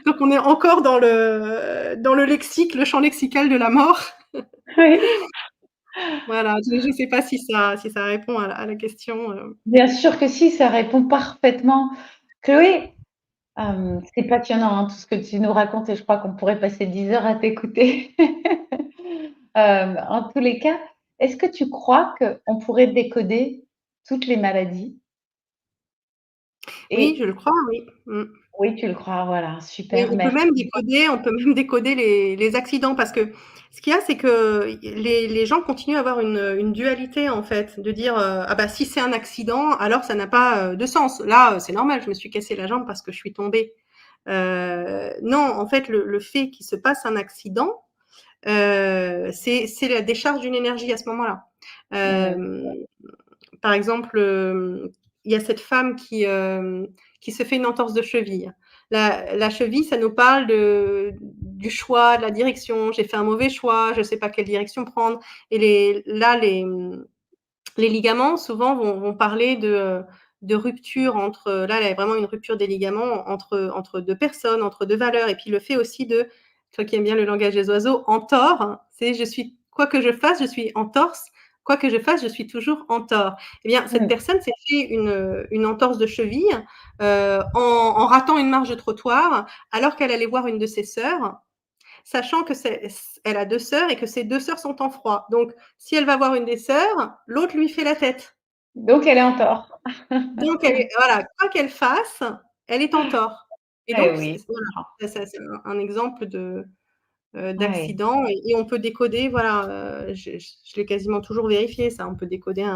Donc on est encore dans le lexique, le champ lexical de la mort. Oui, Voilà, je ne sais pas si ça répond à la question, bien sûr que si, ça répond parfaitement. Chloé, c'est passionnant, hein, tout ce que tu nous racontes et je crois qu'on pourrait passer 10 heures à t'écouter. En tous les cas, est-ce que tu crois qu'on pourrait décoder toutes les maladies? Oui, Et je le crois, oui. Mmh. oui, tu le crois, voilà, Et super, on peut merci. même décoder les accidents parce que ce qu'il y a, c'est que les gens continuent à avoir une dualité, en fait, de dire, «Ah bah, si c'est un accident, alors ça n'a pas, de sens. Là, c'est normal, je me suis cassé la jambe parce que je suis tombée». Non, en fait, le fait qu'il se passe un accident, c'est la décharge d'une énergie à ce moment-là. Ouais, Hem Par exemple, il y a cette femme qui se fait une entorse de cheville. La cheville, ça nous parle du choix, de la direction. J'ai fait un mauvais choix, je ne sais pas quelle direction prendre et les ligaments souvent vont parler de rupture entre, là, elle a vraiment une rupture des ligaments entre 2 personnes, entre 2 valeurs et puis le fait aussi de, toi qui aimes bien le langage des oiseaux, en tort, c'est je suis quoi que je fasse, je suis en torse, quoi que je fasse, je suis toujours en tort. Eh bien, cette mmh, personne s'est fait une entorse de cheville, en ratant une marche de trottoir, alors qu'elle allait voir une de ses sœurs, sachant que elle a 2 sœurs et que ses 2 sœurs sont en froid. Donc si elle va voir une des sœurs, l'autre lui fait la tête. donc elle est en tort. Donc elle est voilà, quoi qu'elle fasse, elle est en tort et Eh donc oui, je voilà, comprends. ça c'est un exemple Ouais, d'accident et on peut décoder voilà, je l'ai quasiment toujours vérifié ça, on peut décoder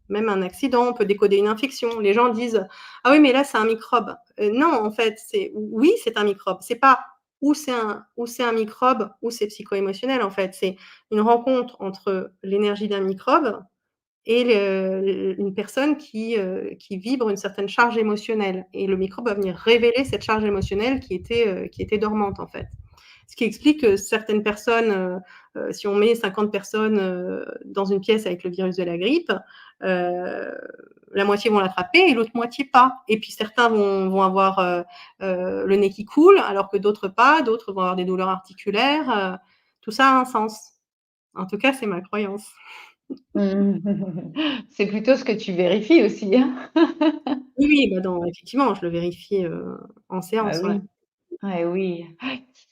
même un accident, on peut décoder une infection. Les gens disent: «Ah oui, mais là c'est un microbe». Non, en fait, oui, c'est un microbe, c'est pas ou c'est un microbe ou c'est psycho-émotionnel en fait. C'est une rencontre entre l'énergie d'un microbe et une personne qui vibre une certaine charge émotionnelle. Et le microbe va venir révéler cette charge émotionnelle qui était dormante en fait. Ce qui explique que certaines personnes, si on met 50 personnes dans une pièce avec le virus de la grippe, la moitié vont l'attraper et l'autre moitié pas. Et puis certains vont avoir le nez qui coule, alors que d'autres pas, d'autres vont avoir des douleurs articulaires. Tout ça a un sens. En tout cas, c'est ma croyance. Mmh. C'est plutôt ce que tu vérifies aussi, hein? Oui, oui, bah effectivement, je le vérifie en Bah séance, ouais. oui. Ouais, oui.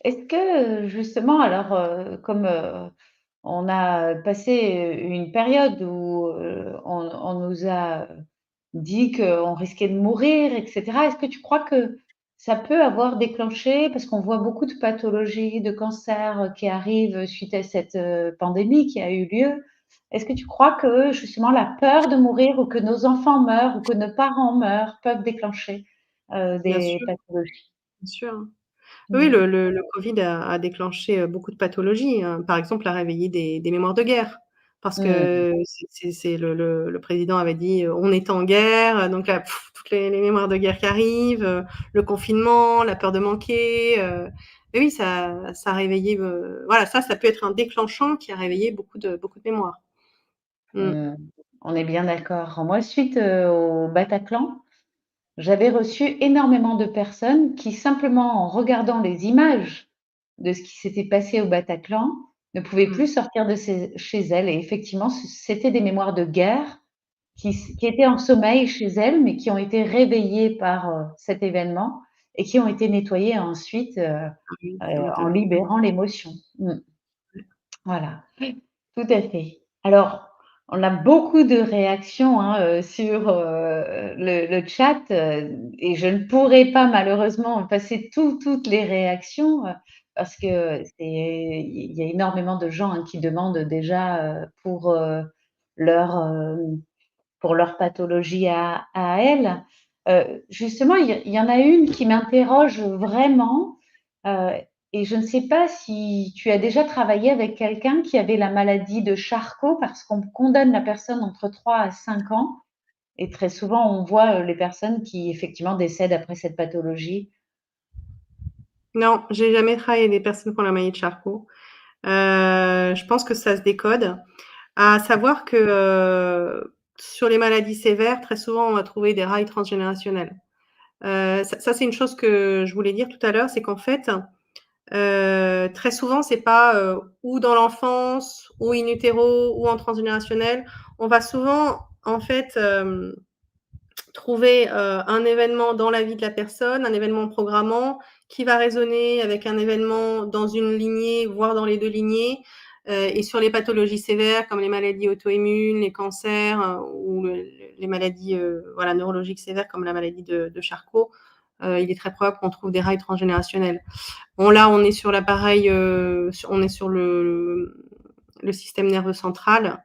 Est-ce que, justement alors, comme, on a passé, une période où, on nous a dit qu'on risquait de mourir et cetera, est-ce que tu crois que ça peut avoir déclenché parce qu'on voit beaucoup de pathologies, de cancers, qui arrivent suite à cette, pandémie qui a eu lieu. Est-ce que tu crois que, justement, la peur de mourir ou que nos enfants meurent ou que nos parents meurent peuvent déclencher, Bien des sûr, pathologies? bien sûr. Oui, Mmh. le covid a déclenché beaucoup de pathologies, hein. Par exemple, a réveillé des mémoires de guerre. Parce Mmh. que c'est le président avait dit on est en guerre, donc là, toutes les mémoires de guerre qui arrivent, le confinement, la peur de manquer. Et oui, ça a réveillé. Voilà, ça peut être un déclenchant qui a réveillé beaucoup de mémoires. Mm. Mmh. On est bien d'accord. Moi, suite, au Bataclan, j'avais reçu énormément de personnes qui, simplement en regardant les images de ce qui s'était passé au Bataclan, ne pouvaient Mm. plus sortir de chez elles. Et effectivement, c'était des mémoires de guerre qui étaient en sommeil chez elles, mais qui ont été réveillées par cet événement et qui ont été nettoyées ensuite Ah oui, ça en m'étonne. libérant l'émotion. Voilà. Tout à fait. Alors, on a beaucoup de réactions, hein, sur, le chat, et je ne pourrai pas malheureusement passer toutes les réactions, parce que il y a énormément de gens, hein, qui demandent déjà, leur, pour leur pathologie à elles. Justement, il y en a une qui m'interroge vraiment, heu et je ne sais pas si tu as déjà travaillé avec quelqu'un qui avait la maladie de Charcot, parce qu'on condamne la personne entre 3 à 5 ans et très souvent on voit, les personnes qui effectivement décèdent après cette pathologie. Non, j'ai jamais travaillé avec des personnes qui ont la maladie de Charcot. Je pense que ça se décode. À savoir que sur les maladies sévères, très souvent, on va trouver des rails transgénérationnels. Ça, c'est une chose que je voulais dire tout à l'heure, c'est qu'en fait, très souvent, c'est pas ou dans l'enfance, ou in utero, ou en transgénérationnel. On va souvent, en fait, trouver un événement dans la vie de la personne, un événement programmant qui va résonner avec un événement dans une lignée, voire dans les deux lignées. Et sur les pathologies sévères comme les maladies auto-immunes, les cancers ou les maladies voilà, neurologiques sévères comme la maladie de Charcot, il est très probable qu'on trouve des rails transgénérationnels. Bon, là, on est sur l'appareil, on est sur le système nerveux central.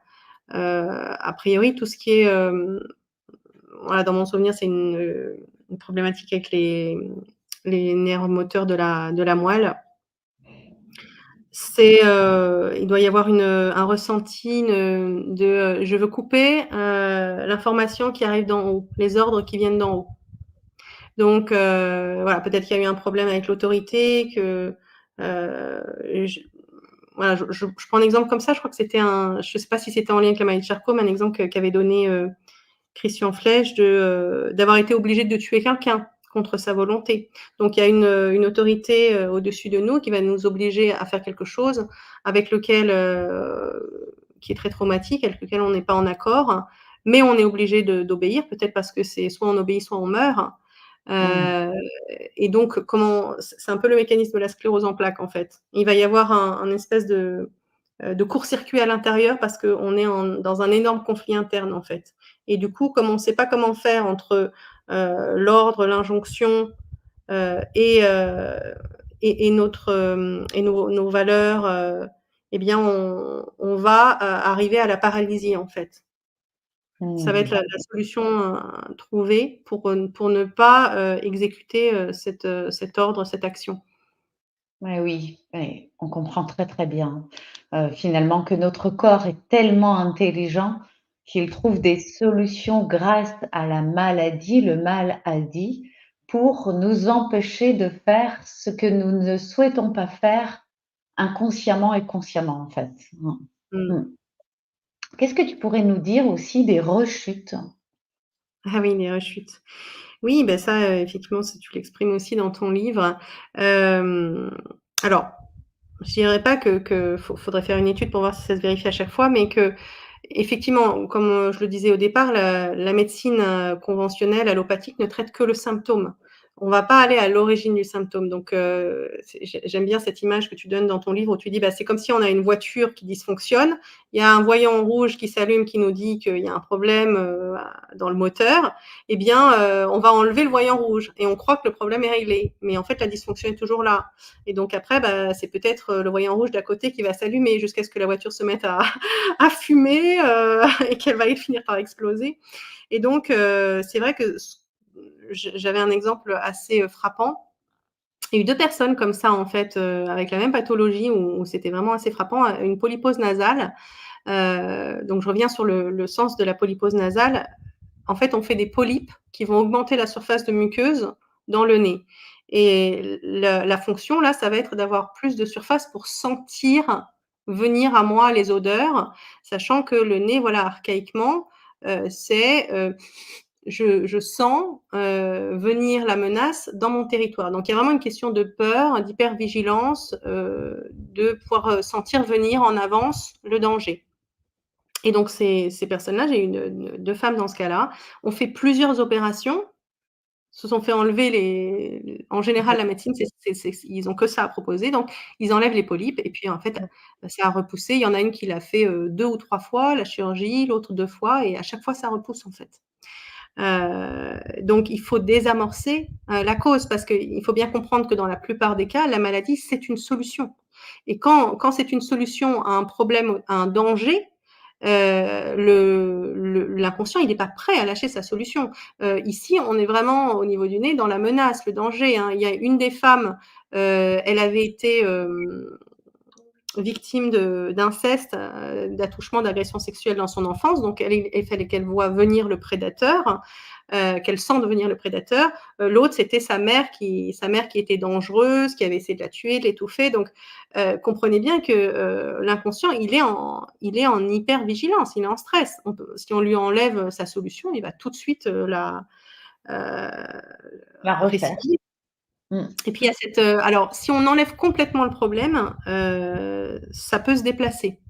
A priori, tout ce qui est voilà, dans mon souvenir, c'est une problématique avec les nerfs moteurs de la moelle. Il doit y avoir un ressenti je veux couper l'information qui arrive d'en haut, les ordres qui viennent d'en haut. Donc voilà, peut-être qu'il y a eu un problème avec l'autorité, que je, voilà, je prends un exemple comme ça. Je crois que c'était je ne sais pas si c'était en lien avec la maladie de Charcot, mais un exemple qu'avait donné Christian Flech d'avoir été obligé de tuer quelqu'un contre sa volonté. Donc il y a une autorité au-dessus de nous qui va nous obliger à faire quelque chose avec lequel qui est très traumatique, avec lequel on n'est pas en accord, mais on est obligé d'obéir, peut-être parce que c'est soit on obéit, soit on meurt. Mmh. Euh, et donc, c'est un peu le mécanisme de la sclérose en plaques, en fait. Il va y avoir un espèce de court-circuit à l'intérieur parce qu'on est dans un énorme conflit interne, en fait. Et du coup, comme on ne sait pas comment faire entre l'ordre, l'injonction et nos valeurs, eh bien, on va arriver à la paralysie, en fait. Ça va être Mmh. la solution trouvée pour ne pas exécuter cet ordre, cette action. Ouais, oui, ouais, on comprend très, très bien, finalement que notre corps est tellement intelligent qu'il trouve des solutions grâce à la maladie, le mal a dit, pour nous empêcher de faire ce que nous ne souhaitons pas faire inconsciemment et consciemment, en fait. Mmh. Mmh. Mmh. Qu'est-ce que tu pourrais nous dire aussi des rechutes? Ah oui, les rechutes. Oui, bah, ça, effectivement, ça tu l'exprimes aussi dans ton livre. Hem, alors, je dirais pas que faudrait faire une étude pour voir si ça se vérifie à chaque fois, mais qu'effectivement, comme, je le disais au départ, la médecine, conventionnelle allopathique ne traite que le symptôme. On va pas aller à l'origine du symptôme. Donc, j'aime bien cette image que tu donnes dans ton livre où tu dis: «Bah, c'est comme si on a une voiture qui dysfonctionne. Il y a un voyant rouge qui s'allume qui nous dit qu'il y a un problème, dans le moteur. Eh bien, on va enlever le voyant rouge et on croit que le problème est réglé. Mais en fait, la dysfonction est toujours là. Et donc après, bah, c'est peut-être le voyant rouge d'à côté qui va s'allumer jusqu'à ce que la voiture se mette à fumer et qu'elle va finir par exploser. Et donc, c'est vrai que j'avais un exemple assez frappant. Il y a eu deux personnes comme ça, en fait, avec la même pathologie où c'était vraiment assez frappant, une polypose nasale. Donc, je reviens sur le sens de la polypose nasale. En fait, on fait des polypes qui vont augmenter la surface de muqueuse dans le nez. Et la fonction, là, ça va être d'avoir plus de surface pour sentir venir à moi les odeurs, sachant que le nez, voilà, archaïquement, c'est je sens venir la menace dans mon territoire. Donc il y a vraiment une question de peur, d'hypervigilance, de pouvoir sentir venir en avance le danger. Et donc ces personnes-là, j'ai eu deux femmes dans ce cas-là, ont fait plusieurs opérations, se sont fait enlever les en général, la médecine, ils ont que ça à proposer, donc ils enlèvent les polypes et puis en fait, ça a repoussé. Il y en a une qui l'a fait, 2 ou 3 fois la chirurgie, l'autre 2 fois et à chaque fois ça repousse en fait. Donc il faut désamorcer, la cause parce qu'il faut bien comprendre que dans la plupart des cas, la maladie, c'est une solution et quand c'est une solution à un problème, à un danger, l'inconscient, il n'est pas prêt à lâcher sa solution. Ici, on est vraiment au niveau du nez dans la menace, le danger, hein. Il y a une des femmes, elle avait été, victime d'inceste, d'attouchement, d'agression sexuelle dans son enfance. Donc, il fallait qu'elle voie venir le prédateur, qu'elle sente venir le prédateur. L'autre, c'était sa mère qui était dangereuse, qui avait essayé de la tuer, de l'étouffer. Donc, comprenez bien que l'inconscient, il est en hypervigilance, il est en stress. Si on lui enlève sa solution, il va tout de suite euh, La refaire. récidiver. Mmh. Et puis il y a cette, alors si on enlève complètement le problème, ça peut se déplacer.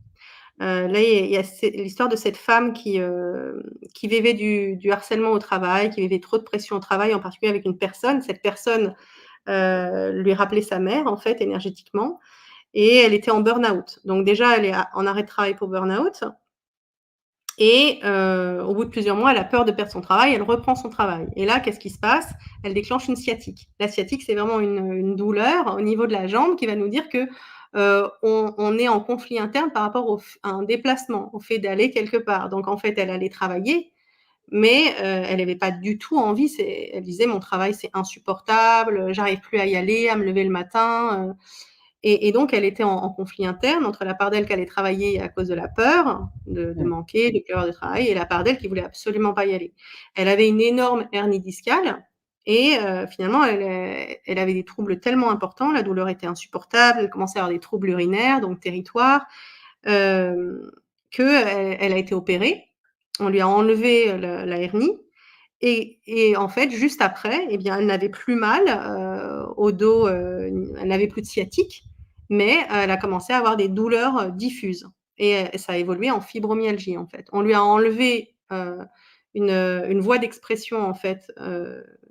Là, il y a l'histoire de cette femme qui vivait du harcèlement au travail, qui vivait trop de pression au travail, en particulier avec une personne. Cette personne lui rappelait sa mère, en fait, énergétiquement, et elle était en burn-out. Donc déjà, elle est en arrêt de travail pour burn-out. Et au bout de plusieurs mois, elle a peur de perdre son travail, elle reprend son travail. Et là, qu'est-ce qui se passe? Elle déclenche une sciatique. La sciatique, c'est vraiment une douleur au niveau de la jambe qui va nous dire que on est en conflit interne par rapport à un déplacement, au fait d'aller quelque part. Donc en fait, elle allait travailler, mais elle n'avait pas du tout envie. Elle disait mon travail c'est insupportable, j'arrive plus à y aller, à me lever le matin. Et donc, elle était en conflit interne entre la part d'elle qui allait travailler à cause de la peur de Mmh. manquer, de peur de travail, et la part d'elle qui voulait absolument pas y aller. Elle avait une énorme hernie discale et finalement, elle avait des troubles tellement importants, la douleur était insupportable, elle commençait à avoir des troubles urinaires, donc territoire, euh, qu'elle a été opérée. On lui a enlevé la hernie et en fait, juste après, eh bien, elle n'avait plus mal au dos, elle n'avait plus de sciatique, mais elle a commencé à avoir des douleurs diffuses. Et ça a évolué en fibromyalgie, en fait. On lui a enlevé une voie d'expression, en fait,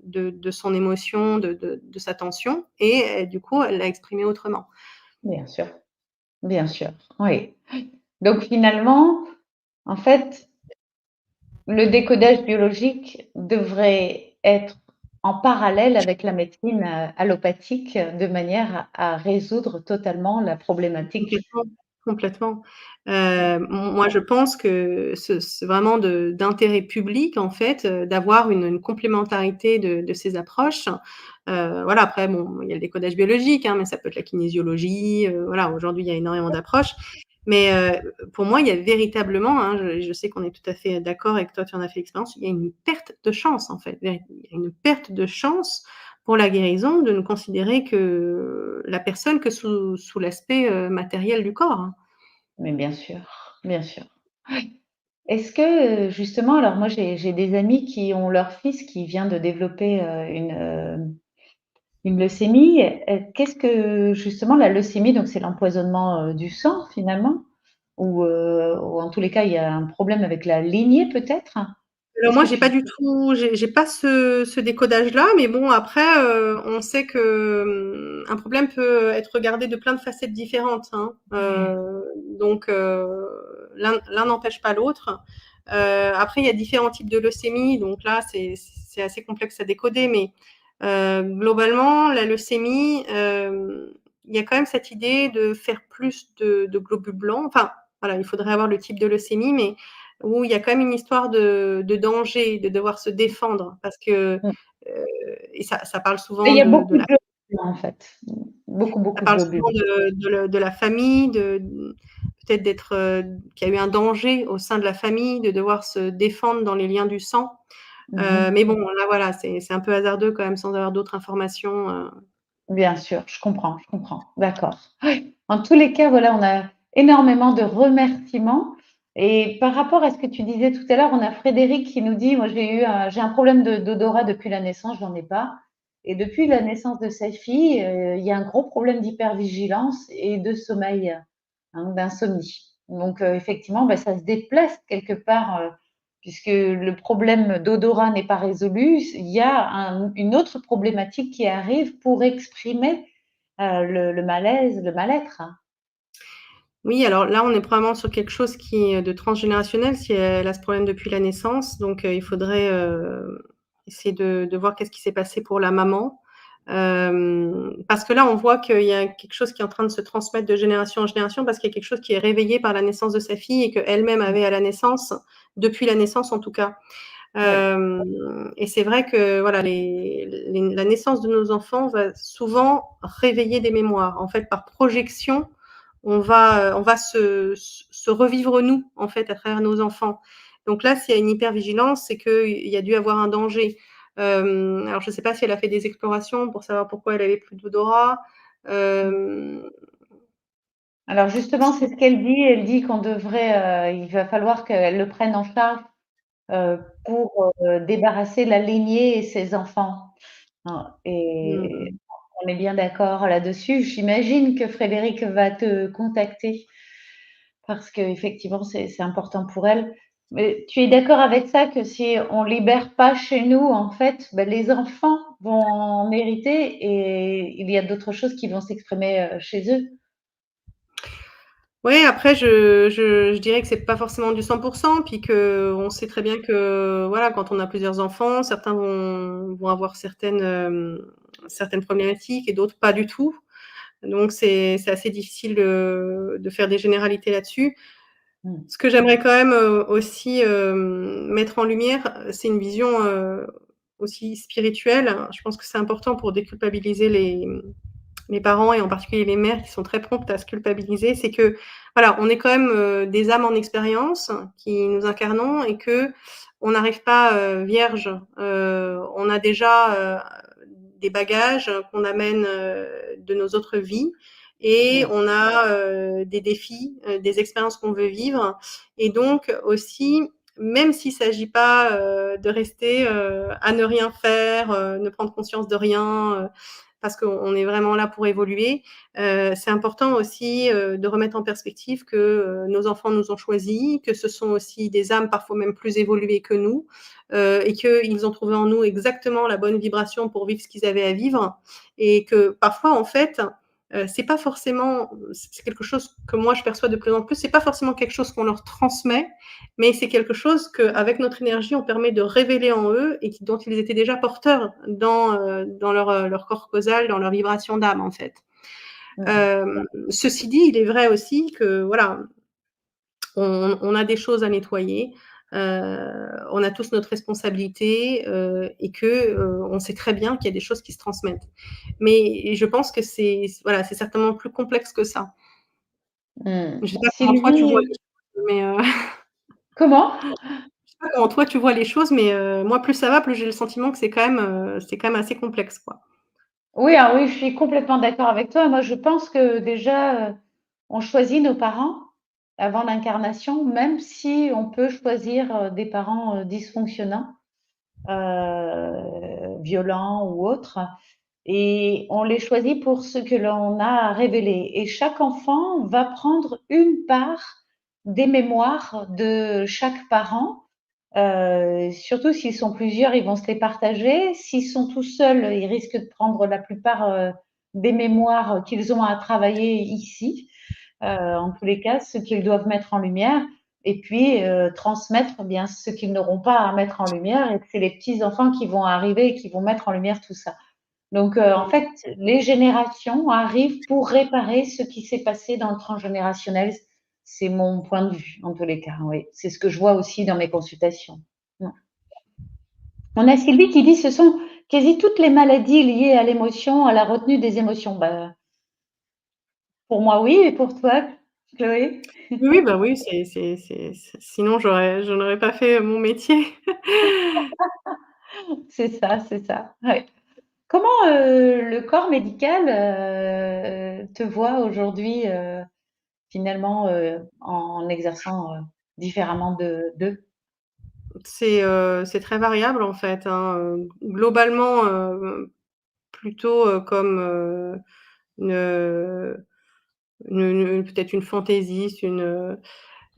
de son émotion, de sa tension, et du coup, elle l'a exprimé autrement. Bien sûr, bien sûr, oui. Donc finalement, en fait, le décodage biologique devrait être en parallèle avec la médecine, allopathique, de manière à résoudre totalement la problématique Complètement. Complètement. Moi, je pense que c'est vraiment d'intérêt public, en fait, d'avoir une complémentarité de ces approches. Voilà, après bon, il y a le décodage biologique, hein, mais ça peut être la kinésiologie, voilà, aujourd'hui, il y a énormément d'approches. Mais, pour moi, il y a véritablement, hein, je sais qu'on est tout à fait d'accord et que toi, tu en as fait l'expérience, il y a une perte de chance, en fait. Il y a une perte de chance pour la guérison de ne considérer que la personne que sous l'aspect, matériel du corps, hein. Mais bien sûr, bien sûr. Est-ce que, justement, alors moi j'ai des amis qui ont leur fils qui vient de développer une leucémie. Qu'est-ce que justement la leucémie, donc c'est l'empoisonnement du sang finalement, ou en tous les cas il y a un problème avec la lignée peut-être? Alors Qu'est-ce moi, que j'ai tu pas du tout, j'ai pas ce décodage-là, mais bon, après, on sait que un problème peut être regardé de plein de facettes différentes, hein. Ouais. Donc, l'un n'empêche pas l'autre. Après, il y a différents types de leucémie, donc là, c'est assez complexe à décoder, mais globalement, la leucémie, il y a quand même cette idée de faire plus de globules blancs. Enfin, voilà, il faudrait avoir le type de leucémie, mais où il y a quand même une histoire de danger, de devoir se défendre parce que, Mm. et ça parle Il souvent y a de beaucoup de la globules en fait, beaucoup ça beaucoup de parle souvent globules. de la famille, peut-être d'être, qu'il y a eu un danger au sein de la famille, de devoir se défendre dans les liens du sang. Mhm. Mais bon, là, voilà, c'est un peu hasardeux quand même sans avoir d'autres informations. Bien sûr, je comprends, d'accord. Oui. En tous les cas, voilà, on a énormément de remerciements. Et par rapport à ce que tu disais tout à l'heure, on a Frédéric qui nous dit, moi j'ai un problème d'odorat depuis la naissance, j'en ai pas. Et depuis la naissance de sa fille, il y a un gros problème d'hypervigilance et de sommeil, hein, d'insomnie. Donc effectivement, bah, ça se déplace quelque part, puisque le problème d'odorat n'est pas résolu. Il y a une autre problématique qui arrive pour exprimer le malaise, le mal-être. Oui, alors là, on est probablement sur quelque chose qui est de transgénérationnel, si elle a ce problème depuis la naissance. Donc, il faudrait, essayer de voir qu'est-ce qui s'est passé pour la maman. Parce que là, on voit qu'il y a quelque chose qui est en train de se transmettre de génération en génération, parce qu'il y a quelque chose qui est réveillé par la naissance de sa fille et qu'elle-même avait à la naissance, depuis la naissance en tout cas. Oui. Et c'est vrai que voilà, la naissance de nos enfants va souvent réveiller des mémoires. En fait, par projection, on va se revivre nous, en fait, à travers nos enfants. Donc là, s'il y a une hypervigilance, c'est qu'il y a dû avoir un danger. Alors, je ne sais pas si elle a fait des explorations pour savoir pourquoi elle avait plus d'odorat. Euh, Alors justement, c'est ce qu'elle dit. Elle dit qu'on devrait, il va falloir qu'elle le prenne en charge pour débarrasser la lignée et ses enfants. Hein. Et hmm. on est bien d'accord là-dessus. J'imagine que Frédéric va te contacter parce qu'effectivement, c'est important pour elle. Mais tu es d'accord avec ça que si on libère pas chez nous, en fait, ben, les enfants vont en hériter et il y a d'autres choses qui vont s'exprimer chez eux. Ouais, après je dirais que c'est pas forcément du 100, puis qu'on sait très bien que, voilà, quand on a plusieurs enfants, certains vont avoir certaines problématiques et d'autres pas du tout. Donc c'est assez difficile de faire des généralités là-dessus. Mm. Ce que j'aimerais quand même, aussi, mettre en lumière, c'est une vision, aussi spirituelle. Je pense que c'est important pour déculpabiliser les parents et en particulier les mères qui sont très promptes à se culpabiliser, c'est que voilà, on est quand même des âmes en expérience qui nous incarnons et que on n'arrive pas vierge. On a déjà des bagages qu'on amène de nos autres vies et Oui. on a des défis, des expériences qu'on veut vivre. Et donc aussi, même s'il ne s'agit pas de rester à ne rien faire, ne prendre conscience de rien, parce qu'on est vraiment là pour évoluer. C'est important aussi de remettre en perspective que nos enfants nous ont choisis, que ce sont aussi des âmes parfois même plus évoluées que nous, et qu'ils ont trouvé en nous exactement la bonne vibration pour vivre ce qu'ils avaient à vivre, et que parfois, en fait, c'est pas forcément, c'est quelque chose que moi je perçois de plus en plus, c'est pas forcément quelque chose qu'on leur transmet, mais c'est quelque chose qu'avec notre énergie, on permet de révéler en eux et dont ils étaient déjà porteurs dans leur corps causal, dans leur vibration d'âme, en fait. Mmh. Ceci dit, il est vrai aussi que voilà, on a des choses à nettoyer, on a tous notre responsabilité, et que, on sait très bien qu'il y a des choses qui se transmettent. Mais je pense que voilà, c'est certainement plus complexe que ça. Je sais pas comment toi tu vois Sylvie, les choses, mais comment? je sais pas comment toi tu vois les choses, mais moi plus ça va, plus j'ai le sentiment que c'est quand même assez complexe, quoi. Oui, ah oui, je suis complètement d'accord avec toi. Moi, je pense que déjà, on choisit nos parents avant l'incarnation, même si on peut choisir des parents dysfonctionnants, violents ou autres. Et on les choisit pour ce que l'on a révélé. Et chaque enfant va prendre une part des mémoires de chaque parent. Surtout s'ils sont plusieurs, ils vont se les partager. S'ils sont tout seuls, ils risquent de prendre la plupart des mémoires qu'ils ont à travailler ici. En tous les cas, ce qu'ils doivent mettre en lumière. Et puis transmettre eh bien ce qu'ils n'auront pas à mettre en lumière. Et c'est les petits enfants qui vont arriver et qui vont mettre en lumière tout ça. Donc, en Mmh. fait, les générations arrivent pour réparer ce qui s'est passé dans le transgénérationnel. C'est mon point de vue, en tous les cas, oui. C'est ce que je vois aussi dans mes consultations. Ouais. On a Sylvie qui dit ce sont quasi toutes les maladies liées à l'émotion, à la retenue des émotions. Bah, pour moi, oui, et pour toi, Chloé? Oui, oui, bah, oui, sinon je n'aurais pas fait mon métier. C'est ça, c'est ça. Ouais. Comment le corps médical te voit aujourd'hui, finalement, en exerçant différemment d'eux? C'est très variable en fait, hein, globalement, plutôt, comme, une, peut-être une fantaisiste,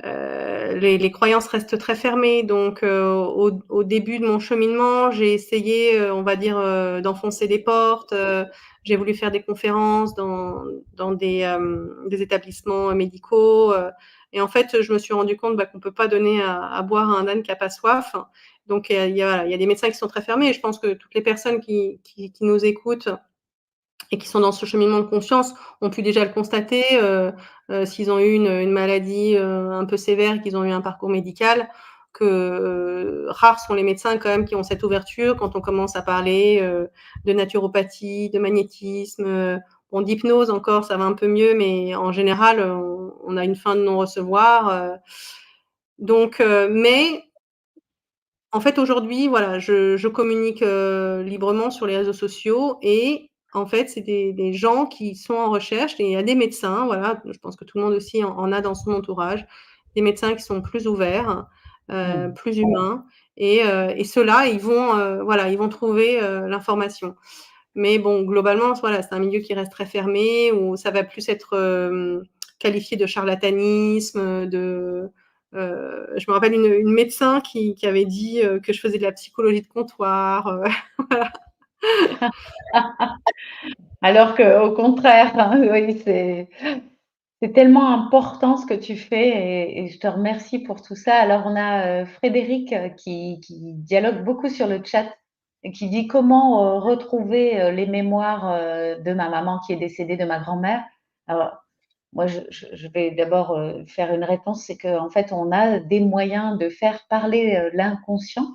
les croyances restent très fermées donc au début de mon cheminement, j'ai essayé, on va dire, d'enfoncer des portes, j'ai voulu faire des conférences dans des établissements médicaux, et en fait, je me suis rendu compte, bah, qu'on peut pas donner à boire à un âne qui a pas soif. Donc voilà, il y a des médecins qui sont très fermés et je pense que toutes les personnes qui nous écoutent et qui sont dans ce cheminement de conscience ont pu déjà le constater, s'ils ont eu une maladie, un peu sévère, qu'ils ont eu un parcours médical, que, rares sont les médecins quand même qui ont cette ouverture quand on commence à parler, de naturopathie, de magnétisme, bon d'hypnose encore ça va un peu mieux, mais en général, on a une fin de non-recevoir, donc mais en fait, aujourd'hui, voilà, je communique, librement sur les réseaux sociaux et en fait, c'est des gens qui sont en recherche et il y a des médecins, voilà, je pense que tout le monde aussi en a dans son entourage, des médecins qui sont plus ouverts, Mmh. plus humains et ceux-là, voilà, ils vont trouver, l'information. Mais bon, globalement, voilà, c'est un milieu qui reste très fermé, où ça va plus être, qualifié de charlatanisme, je me rappelle une médecin qui avait dit, que je faisais de la psychologie de comptoir, voilà. Alors qu'au contraire, hein, oui, c'est tellement important ce que tu fais et je te remercie pour tout ça. Alors, on a Frédéric qui dialogue beaucoup sur le chat et qui dit comment retrouver les mémoires de ma maman qui est décédée, de ma grand-mère. Alors, moi, je vais d'abord faire une réponse, c'est qu'en fait, on a des moyens de faire parler l'inconscient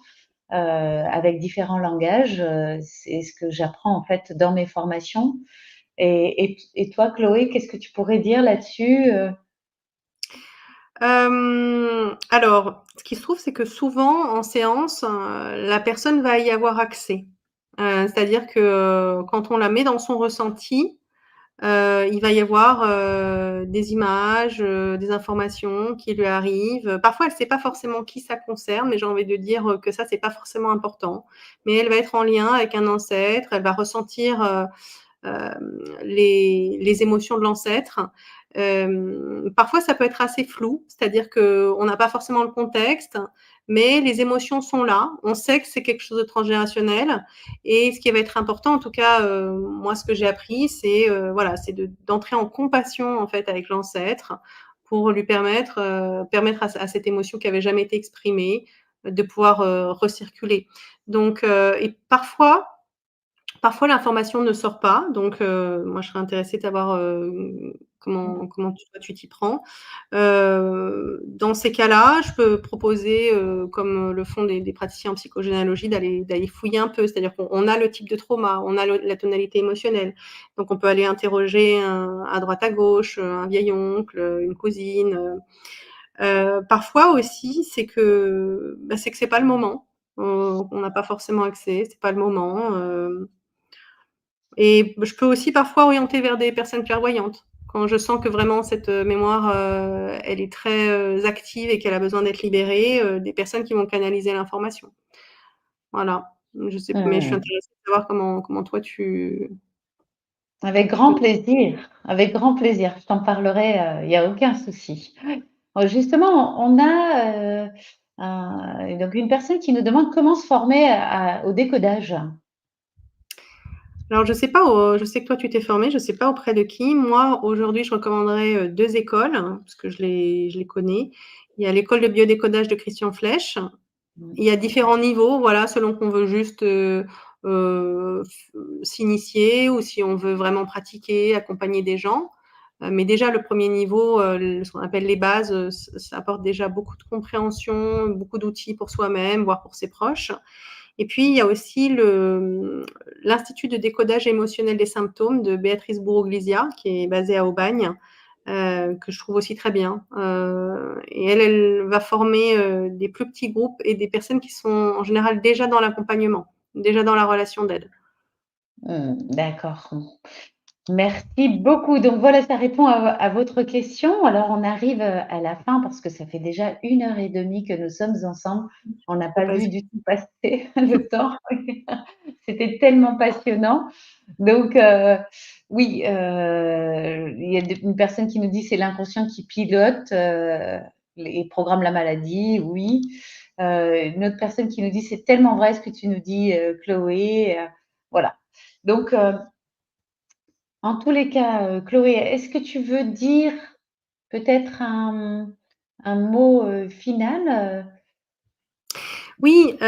avec différents langages. C'est ce que j'apprends en fait dans mes formations. Et toi, Chloé, qu'est-ce que tu pourrais dire là-dessus? Alors, ce qui se trouve, c'est que souvent en séance, la personne va y avoir accès. C'est-à-dire que, quand on la met dans son ressenti, il va y avoir, des images, des informations qui lui arrivent. Parfois, elle ne sait pas forcément qui ça concerne, mais j'ai envie de dire, que ça, c'est pas forcément important. Mais elle va être en lien avec un ancêtre, elle va ressentir, les émotions de l'ancêtre. Parfois, ça peut être assez flou, c'est-à-dire qu'on n'a pas forcément le contexte, mais les émotions sont là. On sait que c'est quelque chose de transgénérationnel. Et ce qui va être important, en tout cas, moi, ce que j'ai appris, c'est voilà, c'est d'entrer en compassion en fait avec l'ancêtre pour lui permettre à cette émotion qui avait jamais été exprimée de pouvoir recirculer. Donc, et Parfois, l'information ne sort pas, donc moi, je serais intéressée de savoir, Mmh. comment toi, tu t'y prends. Dans ces cas-là, je peux proposer, comme le font des praticiens en psychogénéalogie, d'aller fouiller un peu. C'est-à-dire qu'on a le type de trauma, on a la tonalité émotionnelle. Donc on peut aller interroger à droite à gauche, un vieil oncle, une cousine. Parfois aussi, c'est que c'est pas le moment. On n'a pas forcément accès, c'est pas le moment. Et je peux aussi parfois orienter vers des personnes clairvoyantes. Quand je sens que vraiment cette mémoire, elle est très active et qu'elle a besoin d'être libérée, des personnes qui vont canaliser l'information. Voilà. Je sais, mais je suis Mmh. intéressée de savoir comment toi tu. Avec grand plaisir, avec grand plaisir. Je t'en parlerai, il y a aucun souci. Justement, on a, donc une personne qui nous demande comment se former au décodage. Alors je sais pas, je sais que toi tu t'es formée, je sais pas auprès de qui. Moi, aujourd'hui, je recommanderais, 2 écoles, hein, parce que je les connais. Il y a l'école de biodécodage de Christian Flech. Mmh. Il y a différents niveaux, voilà, selon qu'on veut juste, s'initier ou si on veut vraiment pratiquer, accompagner des gens. Mais déjà le premier niveau, ce qu'on appelle les bases, ça apporte déjà beaucoup de compréhension, beaucoup d'outils pour soi-même, voire pour ses proches. Et puis il y a aussi l'Institut de décodage émotionnel des symptômes de Béatrice Bourreau-Glizia, qui est basée à Aubagne, que je trouve aussi très bien. Et elle va former des plus petits groupes et des personnes qui sont en général déjà dans l'accompagnement, déjà dans la relation d'aide. D'accord. Merci beaucoup. Donc voilà, ça répond à votre question. Alors on arrive à la fin parce que ça fait déjà 1 heure et demie que nous sommes ensemble. On n'a Ça pas passe vu vite. du tout passer le temps. C'était tellement passionnant. Donc oui, il y a une personne qui nous dit c'est l'inconscient qui pilote et programme la maladie. Oui. Une autre personne qui nous dit c'est tellement vrai ce que tu nous dis, Chloé. Voilà. Donc en tous les cas, Chloé, est-ce que tu veux dire peut-être un mot final? Oui,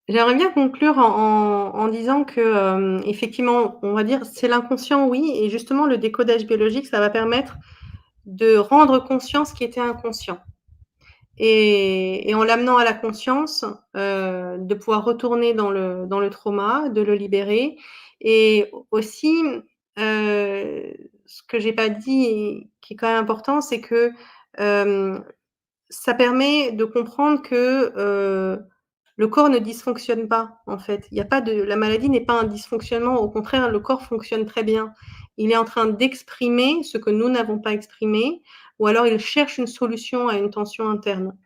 j'aimerais bien conclure en disant que, effectivement, on va dire, c'est l'inconscient, oui, et justement le décodage biologique, ça va permettre de rendre conscient ce qui était inconscient. Et en l'amenant à la conscience, de pouvoir retourner dans le trauma, de le libérer et aussi, ce que j'ai pas dit et qui est quand même important, c'est que, hem, ça permet de comprendre que, le corps ne dysfonctionne pas, en fait. Il y a pas de La maladie n'est pas un dysfonctionnement, au contraire, le corps fonctionne très bien. Il est en train d'exprimer ce que nous n'avons pas exprimé ou alors il cherche une solution à une tension interne.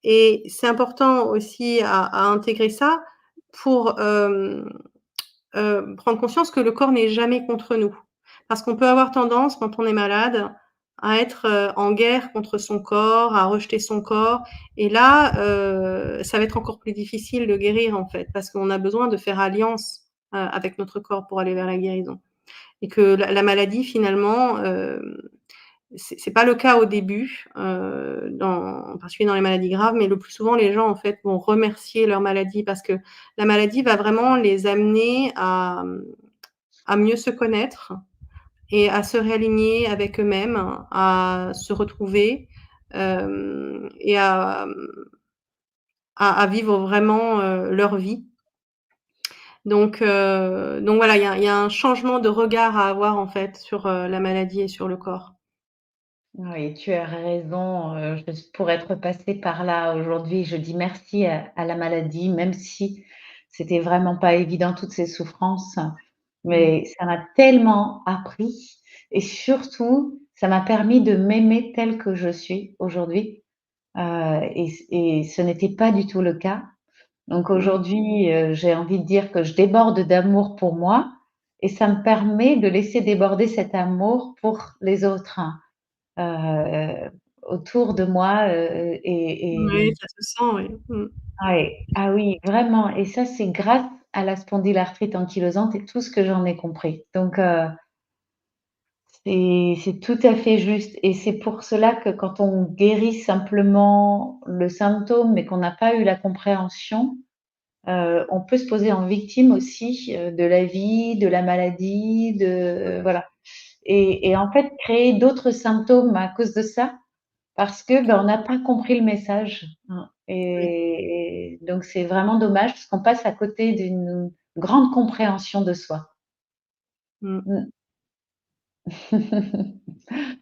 Et c'est important aussi à intégrer ça pour, prendre conscience que le corps n'est jamais contre nous. Parce qu'on peut avoir tendance, quand on est malade, à être, en guerre contre son corps, à rejeter son corps et là, ça va être encore plus difficile de guérir, en fait, parce qu'on a besoin de faire alliance, avec notre corps pour aller vers la guérison et que la maladie finalement, c'est pas le cas au début, en particulier dans les maladies graves, mais le plus souvent, les gens, en fait, vont remercier leur maladie parce que la maladie va vraiment les amener à mieux se connaître et à se réaligner avec eux-mêmes, à se retrouver, et à vivre vraiment, leur vie. Donc voilà, il y a un changement de regard à avoir, en fait, sur, la maladie et sur le corps. Oui, tu as raison, pour être passée par là aujourd'hui, je dis merci à la maladie, même si c'était vraiment pas évident toutes ces souffrances, Mmh. mais ça m'a tellement appris et surtout, ça m'a permis de m'aimer telle que je suis aujourd'hui, et ce n'était pas du tout le cas. Donc Mmh. aujourd'hui, j'ai envie de dire que je déborde d'amour pour moi et ça me permet de laisser déborder cet amour pour les autres, hein, autour de moi, Oui, ça se sent, oui. Mmh. ouais, ah oui, vraiment et ça, c'est grâce à la spondylarthrite ankylosante et tout ce que j'en ai compris. Donc c'est tout à fait juste et c'est pour cela que quand on guérit simplement le symptôme, mais qu'on n'a pas eu la compréhension, on peut se poser en victime aussi de la vie, de la maladie, de voilà. Et en fait, créer d'autres symptômes à cause de ça, parce que ben, on n'a pas compris le message. Hein. Oui. Et donc c'est vraiment dommage parce qu'on passe à côté d'une grande compréhension de soi. Mmh. Mm.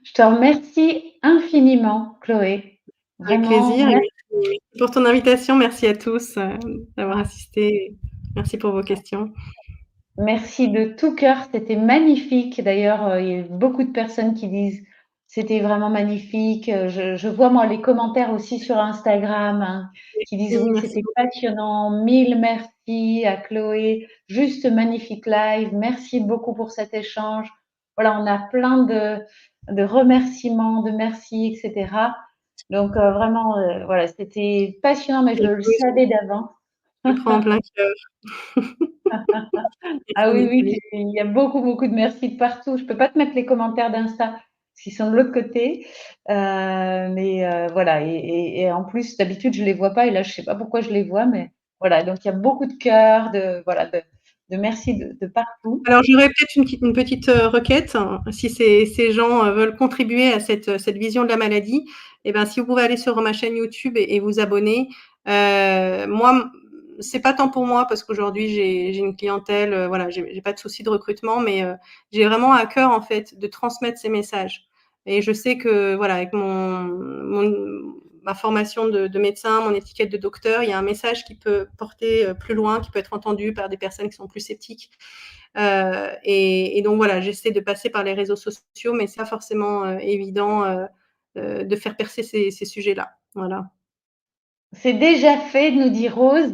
Je te remercie infiniment, Chloé. Avec Vraiment, plaisir et merci. merci pour ton invitation. Merci à tous, d'avoir assisté. Merci pour vos questions. Merci de tout cœur, c'était magnifique. D'ailleurs, il y a beaucoup de personnes qui disent c'était vraiment magnifique. Je vois moi les commentaires aussi sur Instagram hein, qui disent Oui, oui, merci c'était beaucoup. passionnant. Mille merci à Chloé, juste magnifique live. Merci beaucoup pour cet échange. Voilà, on a plein de remerciements, de merci, etc. Donc vraiment, voilà, c'était passionnant, mais je le Oui, savais d'avance. je le prends en plein cœur. Ah Merci oui, oui, Nathalie. il y a beaucoup, beaucoup de merci de partout. Je peux pas te mettre les commentaires d'Insta parce qu'ils sont de l'autre côté. Mais voilà, et en plus, d'habitude, je les vois pas et là, je sais pas pourquoi je les vois, mais voilà. Donc, il y a beaucoup de cœurs, voilà, de merci de partout. Alors j'aurais peut-être une petite requête. Si ces gens veulent contribuer à cette vision de la maladie, et ben, si vous pouvez aller sur ma chaîne YouTube et vous abonner. Moi, c'est pas tant pour moi parce qu'aujourd'hui j'ai une clientèle, voilà, j'ai pas de souci de recrutement, mais j'ai vraiment à cœur en fait de transmettre ces messages. Et je sais que voilà, avec ma formation de médecin, mon étiquette de docteur, il y a un message qui peut porter plus loin, qui peut être entendu par des personnes qui sont plus sceptiques. Et donc voilà, j'essaie de passer par les réseaux sociaux, mais c'est pas forcément évident de faire percer ces sujets-là. Voilà. C'est déjà fait, nous dit Rose,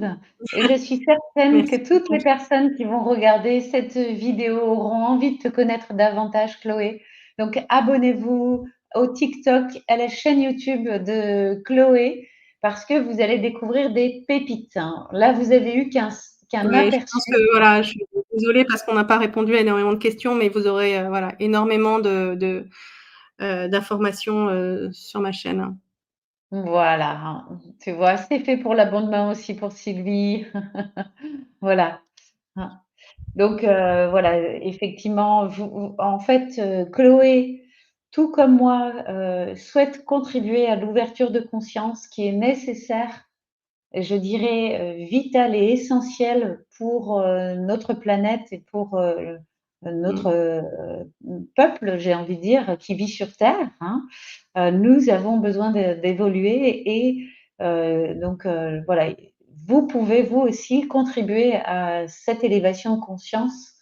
et je suis certaine que Merci toutes beaucoup. les personnes qui vont regarder cette vidéo auront envie de te connaître davantage, Chloé. Donc, abonnez-vous au TikTok, à la chaîne YouTube de Chloé, parce que vous allez découvrir des pépites. Hein. Là, vous avez eu qu'un Ouais, je pense aperçu. que voilà, je suis désolée parce qu'on n'a pas répondu à énormément de questions, mais vous aurez voilà, énormément d'informations sur ma chaîne. Voilà, hein. Tu vois, c'est fait pour la bonne main aussi pour Sylvie. Voilà. Hein. Donc voilà, effectivement, en fait, Chloé, tout comme moi, souhaite contribuer à l'ouverture de conscience qui est nécessaire, et je dirais vitale et essentielle pour notre planète et pour notre Mmh. peuple, j'ai envie de dire, qui vit sur Terre. Hein. Nous avons besoin d'évoluer et donc voilà, vous pouvez vous aussi contribuer à cette élévation de conscience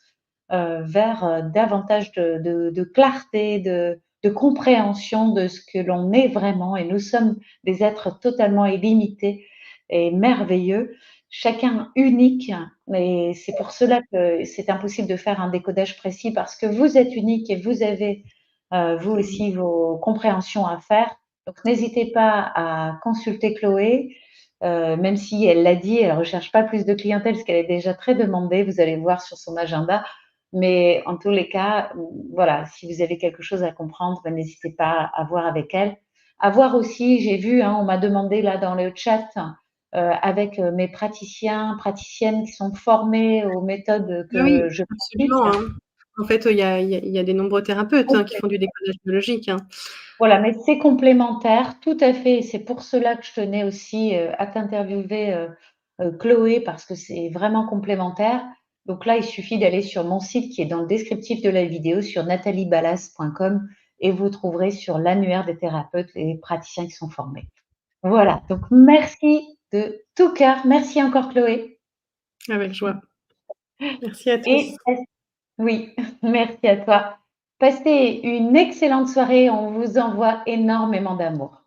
vers davantage de clarté, de compréhension de ce que l'on est vraiment. Et nous sommes des êtres totalement illimités et merveilleux, chacun unique. Et c'est pour cela que c'est impossible de faire un décodage précis parce que vous êtes unique et vous avez vous Mmh. aussi vos compréhensions à faire. Donc n'hésitez pas à consulter Chloé. Même si elle l'a dit, elle ne recherche pas plus de clientèle parce qu'elle est déjà très demandée, vous allez voir sur son agenda. Mais en tous les cas, voilà, si vous avez quelque chose à comprendre, ben, n'hésitez pas à voir avec elle. À voir aussi, j'ai vu, hein, on m'a demandé là dans le chat, avec mes praticiens, praticiennes qui sont formés aux méthodes Ah oui, que je pratique. absolument, hein. En fait, il y a des nombreux thérapeutes, hein, qui font du décodage biologique, hein. Voilà, mais c'est complémentaire, tout à fait. C'est pour cela que je tenais aussi à t'interviewer, Chloé, parce que c'est vraiment complémentaire. Donc là, il suffit d'aller sur mon site qui est dans le descriptif de la vidéo sur nataliebalas.com et vous trouverez sur l'annuaire des thérapeutes les praticiens qui sont formés. Voilà, donc merci de tout cœur. Merci encore, Chloé. Avec joie. Merci à Et tous. oui, merci à toi. Passez une excellente soirée. On vous envoie énormément d'amour.